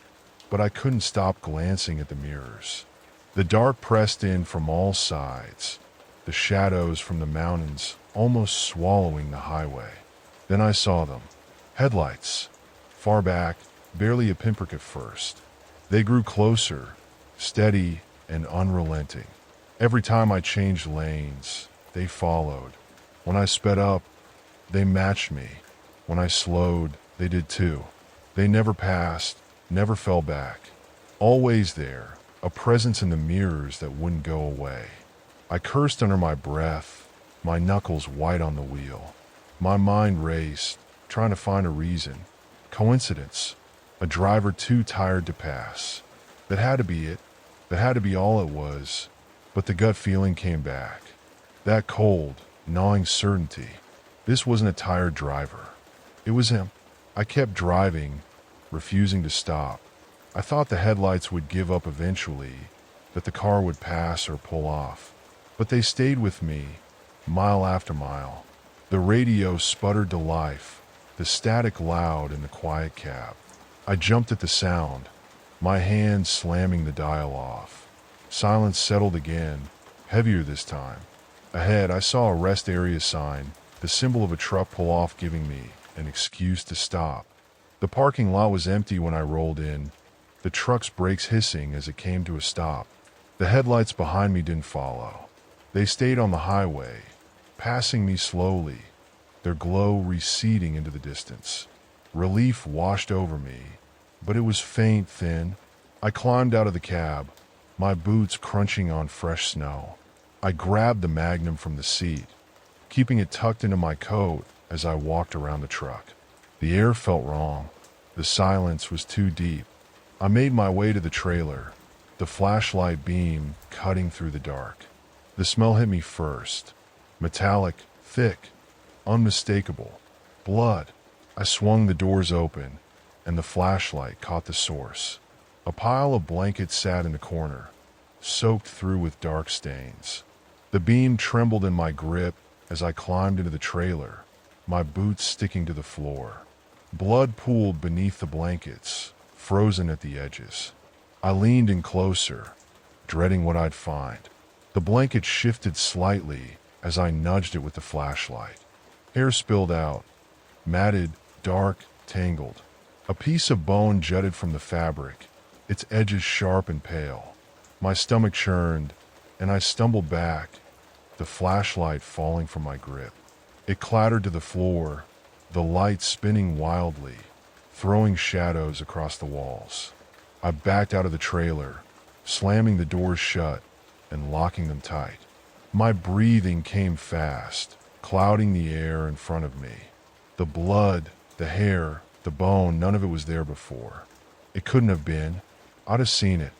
Speaker 1: but I couldn't stop glancing at the mirrors. The dark pressed in from all sides, the shadows from the mountains almost swallowing the highway. Then I saw them. Headlights. Far back, barely a pinprick at first. They grew closer, steady and unrelenting. Every time I changed lanes, they followed. When I sped up, they matched me. When I slowed, they did too. They never passed, never fell back. Always there, a presence in the mirrors that wouldn't go away. I cursed under my breath, my knuckles white on the wheel. My mind raced, trying to find a reason. Coincidence. A driver too tired to pass. That had to be it. That had to be all it was. But the gut feeling came back. That cold, gnawing certainty. This wasn't a tired driver. It was him. I kept driving, refusing to stop. I thought the headlights would give up eventually, that the car would pass or pull off. But they stayed with me, mile after mile. The radio sputtered to life, the static loud in the quiet cab. I jumped at the sound, my hand slamming the dial off. Silence settled again, heavier this time. Ahead, I saw a rest area sign, the symbol of a truck pull off, giving me an excuse to stop. The parking lot was empty when I rolled in, the truck's brakes hissing as it came to a stop. The headlights behind me didn't follow. They stayed on the highway, passing me slowly, their glow receding into the distance. Relief washed over me, but it was faint, thin. I climbed out of the cab, my boots crunching on fresh snow. I grabbed the Magnum from the seat, keeping it tucked into my coat as I walked around the truck. The air felt wrong. The silence was too deep. I made my way to the trailer, the flashlight beam cutting through the dark. The smell hit me first. Metallic, thick, unmistakable. Blood. I swung the doors open, and the flashlight caught the source. A pile of blankets sat in the corner, soaked through with dark stains. The beam trembled in my grip as I climbed into the trailer, my boots sticking to the floor. Blood pooled beneath the blankets, frozen at the edges. I leaned in closer, dreading what I'd find. The blanket shifted slightly as I nudged it with the flashlight. Hair spilled out, matted, dark, tangled. A piece of bone jutted from the fabric, its edges sharp and pale. My stomach churned, and I stumbled back, the flashlight falling from my grip. It clattered to the floor, the light spinning wildly, throwing shadows across the walls. I backed out of the trailer, slamming the doors shut and locking them tight. My breathing came fast, clouding the air in front of me. The blood, the hair, the bone, none of it was there before. It couldn't have been. I'd have seen it.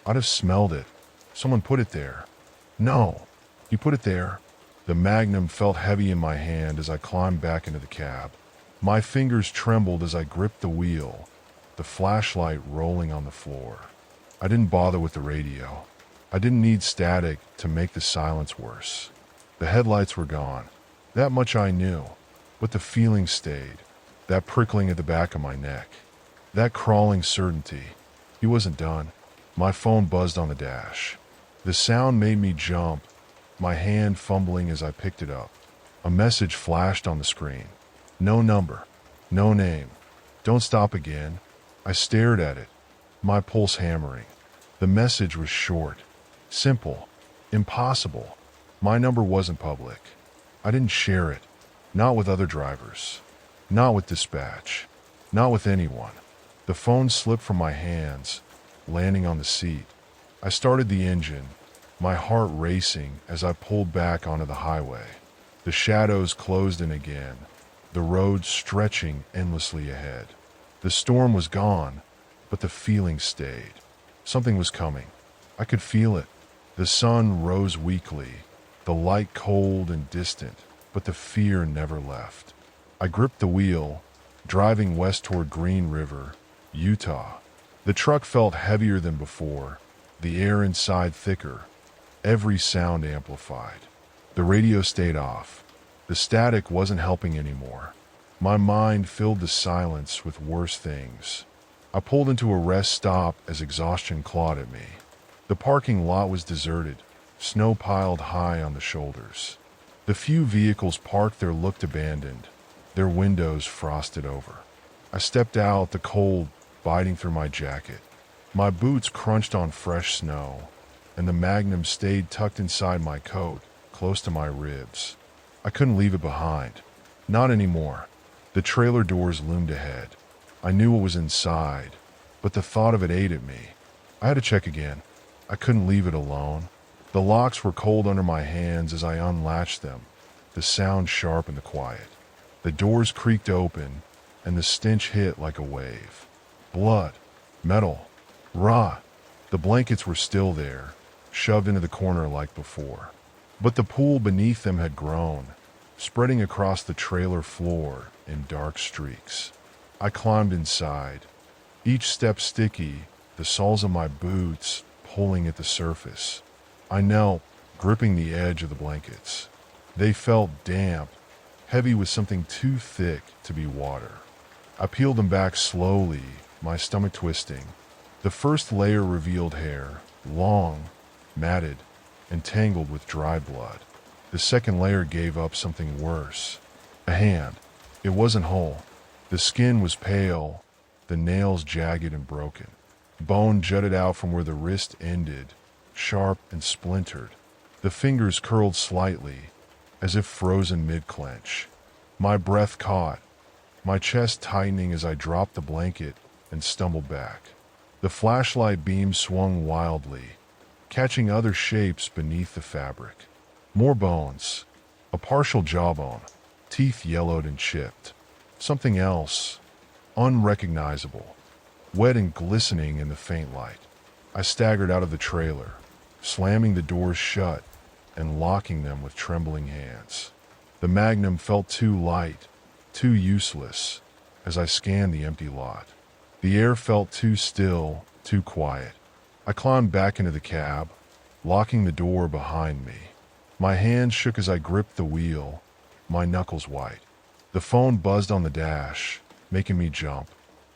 Speaker 1: I'd have smelled it. Someone put it there. No, you put it there. The Magnum felt heavy in my hand as I climbed back into the cab. My fingers trembled as I gripped the wheel, the flashlight rolling on the floor. I didn't bother with the radio. I didn't need static to make the silence worse. The headlights were gone. That much I knew. But the feeling stayed. That prickling at the back of my neck. That crawling certainty. He wasn't done. My phone buzzed on the dash. The sound made me jump, my hand fumbling as I picked it up. A message flashed on the screen. No number. No name. Don't stop again. I stared at it, my pulse hammering. The message was short, simple, impossible. My number wasn't public. I didn't share it. Not with other drivers. Not with dispatch. Not with anyone. The phone slipped from my hands, landing on the seat. I started the engine, my heart racing as I pulled back onto the highway. The shadows closed in again, the road stretching endlessly ahead. The storm was gone, but the feeling stayed. Something was coming. I could feel it. The sun rose weakly, the light cold and distant, but the fear never left. I gripped the wheel, driving west toward Green River, Utah. The truck felt heavier than before, the air inside thicker, every sound amplified. The radio stayed off. The static wasn't helping anymore. My mind filled the silence with worse things. I pulled into a rest stop as exhaustion clawed at me. The parking lot was deserted, snow piled high on the shoulders. The few vehicles parked there looked abandoned, their windows frosted over. I stepped out, the cold biting through my jacket. My boots crunched on fresh snow, and the Magnum stayed tucked inside my coat, close to my ribs. I couldn't leave it behind. Not anymore. The trailer doors loomed ahead. I knew what was inside, but the thought of it ate at me. I had to check again. I couldn't leave it alone. The locks were cold under my hands as I unlatched them, the sound sharp in the quiet. The doors creaked open, and the stench hit like a wave. Blood, metal, rot. The blankets were still there, shoved into the corner like before. But the pool beneath them had grown, spreading across the trailer floor in dark streaks. I climbed inside, each step sticky, the soles of my boots pulling at the surface. I knelt, gripping the edge of the blankets. They felt damp, heavy with something too thick to be water. I peeled them back slowly, my stomach twisting. The first layer revealed hair, long, matted, and tangled with dry blood. The second layer gave up something worse. A hand. It wasn't whole. The skin was pale, the nails jagged and broken. Bone jutted out from where the wrist ended, sharp and splintered. The fingers curled slightly, as if frozen mid-clench. My breath caught, my chest tightening as I dropped the blanket and stumbled back. The flashlight beam swung wildly, catching other shapes beneath the fabric. More bones, a partial jawbone, teeth yellowed and chipped. Something else, unrecognizable, wet and glistening in the faint light. I staggered out of the trailer, slamming the doors shut and locking them with trembling hands. The Magnum felt too light, too useless, as I scanned the empty lot. The air felt too still, too quiet. I climbed back into the cab, locking the door behind me. My hands shook as I gripped the wheel, my knuckles white. The phone buzzed on the dash, making me jump.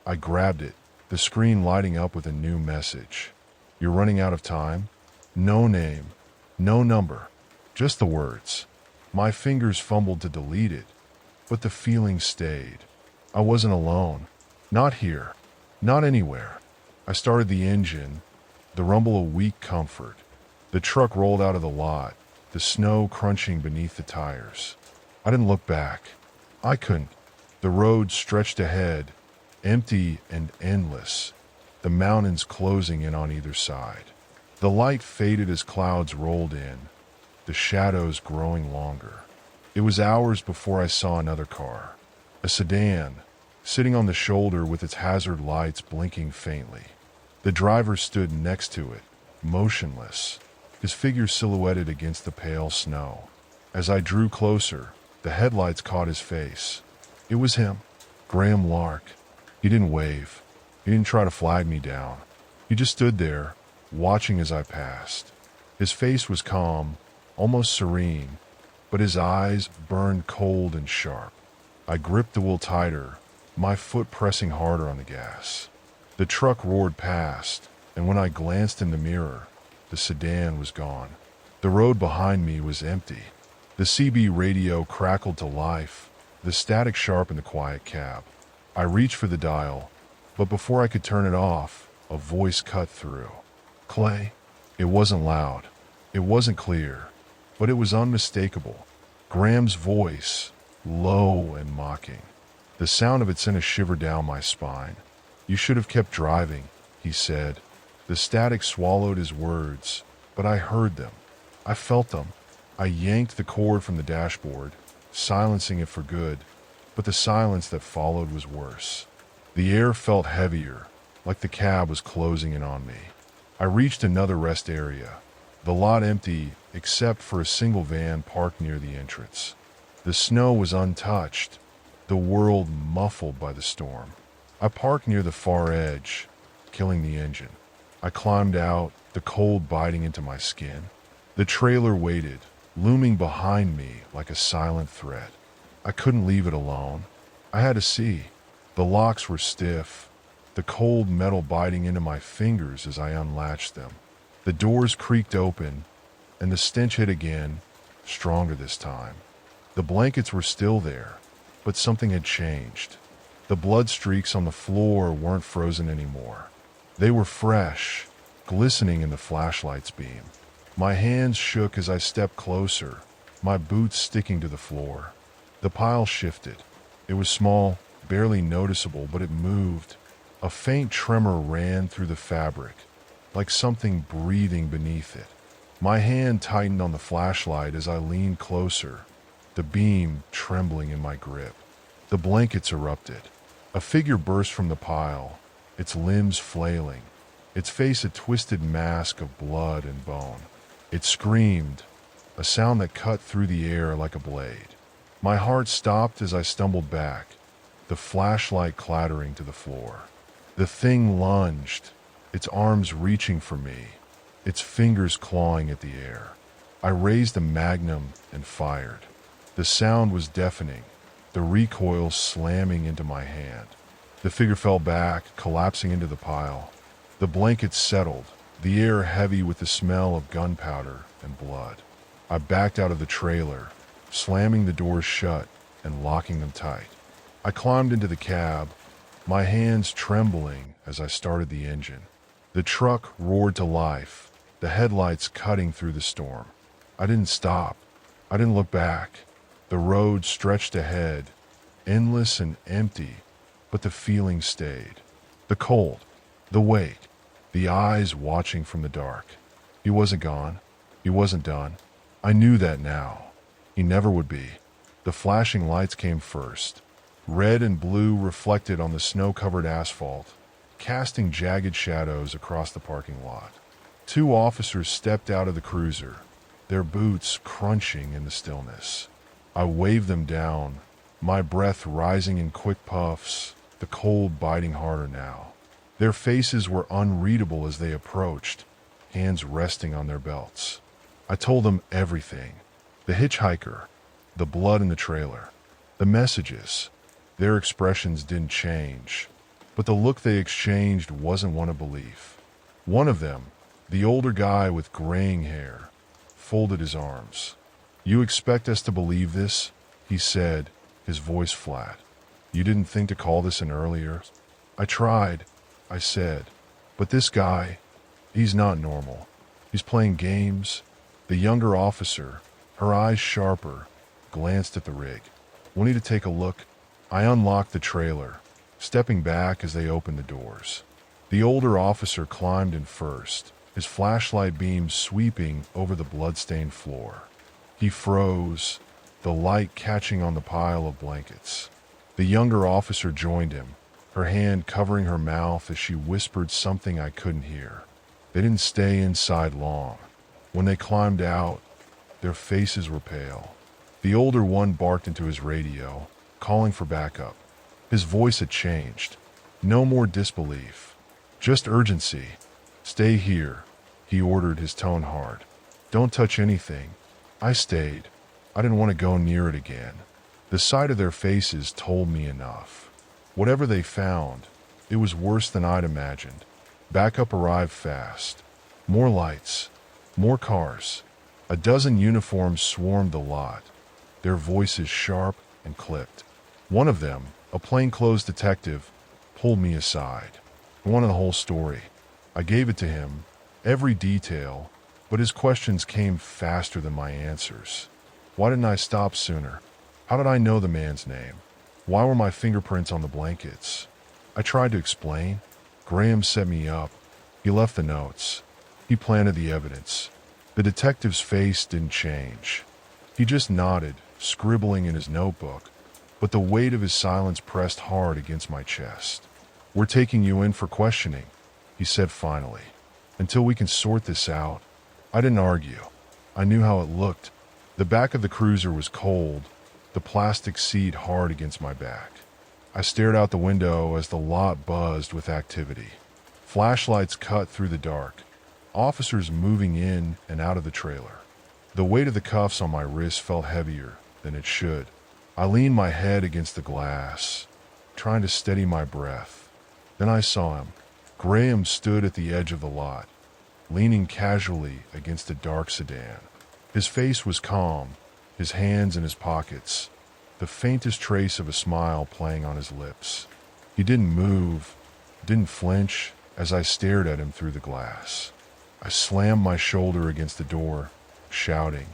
Speaker 1: I grabbed it, the screen lighting up with a new message. "You're running out of time?" No name, no number, just the words. My fingers fumbled to delete it, but the feeling stayed. I wasn't alone. Not here. Not anywhere. I started the engine, the rumble of weak comfort. The truck rolled out of the lot, the snow crunching beneath the tires. I didn't look back. I couldn't. The road stretched ahead, empty and endless, the mountains closing in on either side. The light faded as clouds rolled in, the shadows growing longer. It was hours before I saw another car, a sedan, sitting on the shoulder with its hazard lights blinking faintly. The driver stood next to it, motionless, his figure silhouetted against the pale snow. As I drew closer, the headlights caught his face. It was him, Graham Lark. He didn't wave. He didn't try to flag me down. He just stood there, watching as I passed. His face was calm, almost serene, but his eyes burned cold and sharp. I gripped the wheel tighter, my foot pressing harder on the gas. The truck roared past, and when I glanced in the mirror, the sedan was gone. The road behind me was empty. The CB radio crackled to life, the static sharp in the quiet cab. I reached for the dial, but before I could turn it off, a voice cut through. "Clay." It wasn't loud. It wasn't clear, but it was unmistakable. Graham's voice, low and mocking. The sound of it sent a shiver down my spine. "You should have kept driving," he said. The static swallowed his words, but I heard them. I felt them. I yanked the cord from the dashboard, silencing it for good, but the silence that followed was worse. The air felt heavier, like the cab was closing in on me. I reached another rest area, the lot empty except for a single van parked near the entrance. The snow was untouched, the world muffled by the storm. I parked near the far edge, killing the engine. I climbed out, the cold biting into my skin. The trailer waited, looming behind me like a silent threat. I couldn't leave it alone. I had to see. The locks were stiff, the cold metal biting into my fingers as I unlatched them. The doors creaked open, and the stench hit again, stronger this time. The blankets were still there, but something had changed. The blood streaks on the floor weren't frozen anymore. They were fresh, glistening in the flashlight's beam. My hands shook as I stepped closer, my boots sticking to the floor. The pile shifted. It was small, barely noticeable, but it moved. A faint tremor ran through the fabric, like something breathing beneath it. My hand tightened on the flashlight as I leaned closer, the beam trembling in my grip. The blankets erupted. A figure burst from the pile, its limbs flailing, its face a twisted mask of blood and bone. It screamed, a sound that cut through the air like a blade. My heart stopped as I stumbled back, the flashlight clattering to the floor. The thing lunged, its arms reaching for me, its fingers clawing at the air. I raised a magnum and fired. The sound was deafening, the recoil slamming into my hand. The figure fell back, collapsing into the pile. The blankets settled, the air heavy with the smell of gunpowder and blood. I backed out of the trailer, slamming the doors shut and locking them tight. I climbed into the cab, my hands trembling as I started the engine. The truck roared to life, the headlights cutting through the storm. I didn't stop. I didn't look back. The road stretched ahead, endless and empty, but the feeling stayed. The cold, the weight, the eyes watching from the dark. He wasn't gone. He wasn't done. I knew that now. He never would be. The flashing lights came first. Red and blue reflected on the snow-covered asphalt, casting jagged shadows across the parking lot. Two officers stepped out of the cruiser, their boots crunching in the stillness. I waved them down, my breath rising in quick puffs, the cold biting harder now. Their faces were unreadable as they approached, hands resting on their belts. I told them everything. The hitchhiker, the blood in the trailer, the messages. Their expressions didn't change, but the look they exchanged wasn't one of belief. One of them, the older guy with graying hair, folded his arms. "You expect us to believe this?" he said, his voice flat. "You didn't think to call this in earlier?" "I tried," I said, "but this guy, he's not normal. He's playing games." The younger officer, her eyes sharper, glanced at the rig. "We need to take a look." I unlocked the trailer, stepping back as they opened the doors. The older officer climbed in first, his flashlight beams sweeping over the blood-stained floor. He froze, the light catching on the pile of blankets. The younger officer joined him, her hand covering her mouth as she whispered something I couldn't hear. They didn't stay inside long. When they climbed out, their faces were pale. The older one barked into his radio, calling for backup. His voice had changed. No more disbelief, just urgency. "Stay here," he ordered, his tone hard. "Don't touch anything." I stayed. I didn't want to go near it again. The sight of their faces told me enough. Whatever they found, it was worse than I'd imagined. Backup arrived fast. More lights, more cars. A dozen uniforms swarmed the lot, their voices sharp and clipped. One of them, a plainclothes detective, pulled me aside. I wanted the whole story. I gave it to him, every detail, but his questions came faster than my answers. Why didn't I stop sooner? How did I know the man's name? Why were my fingerprints on the blankets? I tried to explain. Graham set me up. He left the notes. He planted the evidence. The detective's face didn't change. He just nodded, scribbling in his notebook, but the weight of his silence pressed hard against my chest. "We're taking you in for questioning," he said finally, "until we can sort this out." I didn't argue. I knew how it looked. The back of the cruiser was cold, the plastic seat hard against my back. I stared out the window as the lot buzzed with activity. Flashlights cut through the dark, officers moving in and out of the trailer. The weight of the cuffs on my wrist felt heavier than it should. I leaned my head against the glass, trying to steady my breath. Then I saw him. Graham stood at the edge of the lot, leaning casually against a dark sedan. His face was calm, his hands in his pockets, the faintest trace of a smile playing on his lips. He didn't move, didn't flinch as I stared at him through the glass. I slammed my shoulder against the door, shouting,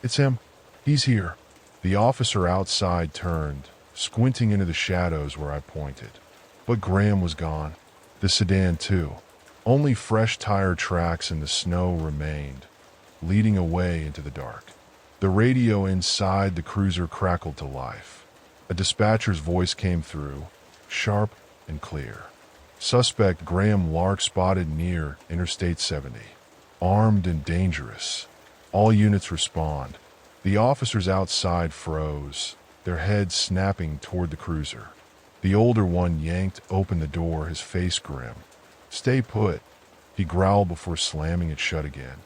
Speaker 1: "It's him! He's here!" The officer outside turned, squinting into the shadows where I pointed. But Graham was gone. The sedan too. Only fresh tire tracks in the snow remained, leading away into the dark. The radio inside the cruiser crackled to life. A dispatcher's voice came through, sharp and clear. "Suspect Graham Lark spotted near Interstate 70. Armed and dangerous. All units respond." The officers outside froze, their heads snapping toward the cruiser. The older one yanked open the door, his face grim. "Stay put," he growled before slamming it shut again.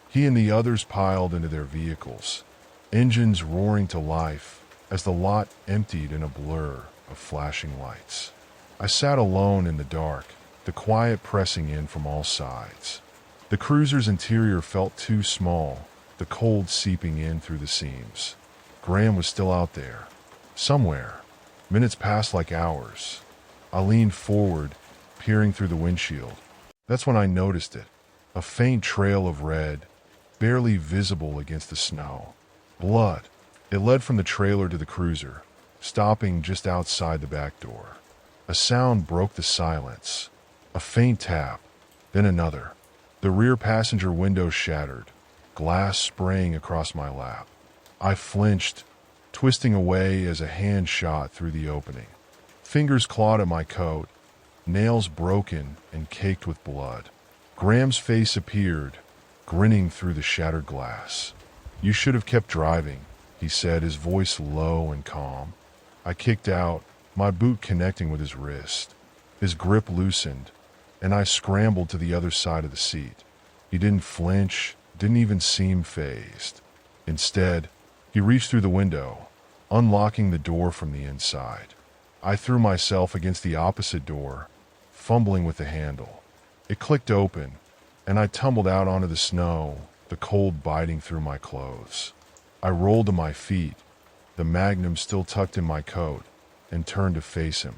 Speaker 1: He and the others piled into their vehicles, engines roaring to life as the lot emptied in a blur of flashing lights. I sat alone in the dark, the quiet pressing in from all sides. The cruiser's interior felt too small, the cold seeping in through the seams. Graham was still out there, somewhere. Minutes passed like hours. I leaned forward, peering through the windshield. That's when I noticed it, a faint trail of red, barely visible against the snow. Blood. It led from the trailer to the cruiser, stopping just outside the back door. A sound broke the silence. A faint tap, then another. The rear passenger window shattered, glass spraying across my lap. I flinched, twisting away as a hand shot through the opening. Fingers clawed at my coat, nails broken and caked with blood. Graham's face appeared, grinning through the shattered glass. "You should have kept driving," he said, his voice low and calm. I kicked out, my boot connecting with his wrist. His grip loosened, and I scrambled to the other side of the seat. He didn't flinch, didn't even seem fazed. Instead, he reached through the window, unlocking the door from the inside. I threw myself against the opposite door, fumbling with the handle. It clicked open, and I tumbled out onto the snow, the cold biting through my clothes. I rolled to my feet, the Magnum still tucked in my coat, and turned to face him.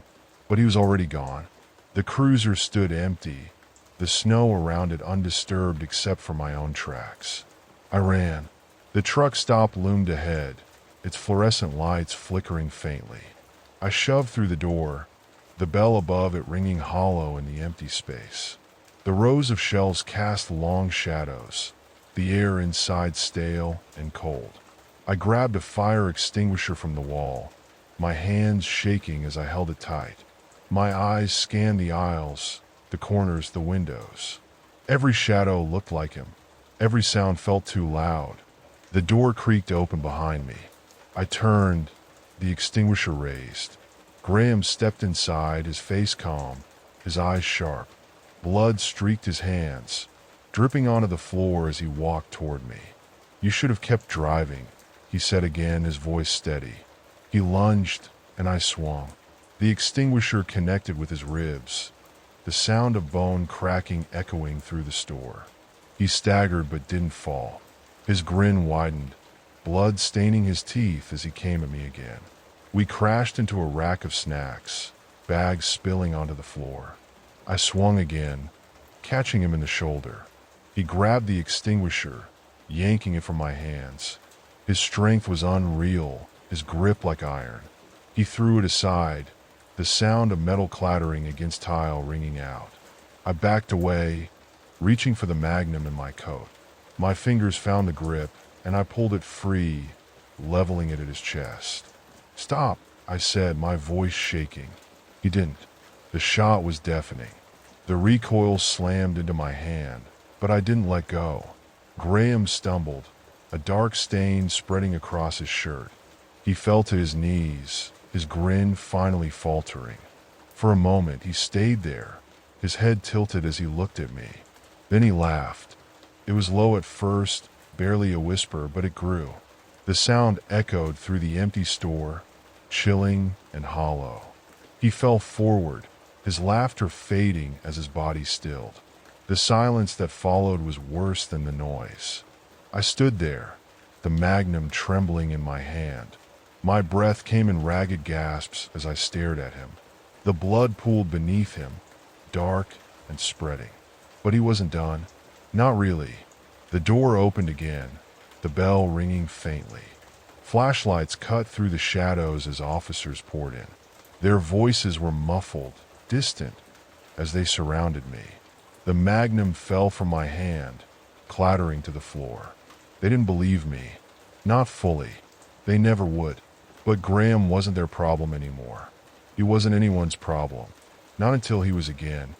Speaker 1: But he was already gone. The cruiser stood empty, the snow around it undisturbed except for my own tracks. I ran. The truck stop loomed ahead, its fluorescent lights flickering faintly. I shoved through the door, the bell above it ringing hollow in the empty space. The rows of shelves cast long shadows, the air inside stale and cold. I grabbed a fire extinguisher from the wall, my hands shaking as I held it tight. My eyes scanned the aisles, the corners, the windows. Every shadow looked like him. Every sound felt too loud. The door creaked open behind me. I turned, the extinguisher raised. Graham stepped inside, his face calm, his eyes sharp. Blood streaked his hands, dripping onto the floor as he walked toward me. "You should have kept driving," he said again, his voice steady. He lunged, and I swung. The extinguisher connected with his ribs, the sound of bone cracking echoing through the store. He staggered but didn't fall. His grin widened, blood staining his teeth as he came at me again. We crashed into a rack of snacks, bags spilling onto the floor. I swung again, catching him in the shoulder. He grabbed the extinguisher, yanking it from my hands. His strength was unreal, his grip like iron. He threw it aside, the sound of metal clattering against tile ringing out. I backed away, reaching for the Magnum in my coat. My fingers found the grip, and I pulled it free, leveling it at his chest. "Stop," I said, my voice shaking. He didn't. The shot was deafening. The recoil slammed into my hand, but I didn't let go. Graham stumbled, a dark stain spreading across his shirt. He fell to his knees, his grin finally faltering. For a moment he stayed there, his head tilted as he looked at me. Then he laughed. It was low at first, barely a whisper, but it grew. The sound echoed through the empty store, chilling and hollow. He fell forward, his laughter fading as his body stilled. The silence that followed was worse than the noise. I stood there, the Magnum trembling in my hand. My breath came in ragged gasps as I stared at him. The blood pooled beneath him, dark and spreading. But he wasn't done. Not really. The door opened again, the bell ringing faintly. Flashlights cut through the shadows as officers poured in. Their voices were muffled, distant, as they surrounded me. The Magnum fell from my hand, clattering to the floor. They didn't believe me. Not fully. They never would. But Graham wasn't their problem anymore. He wasn't anyone's problem. Not until he was again.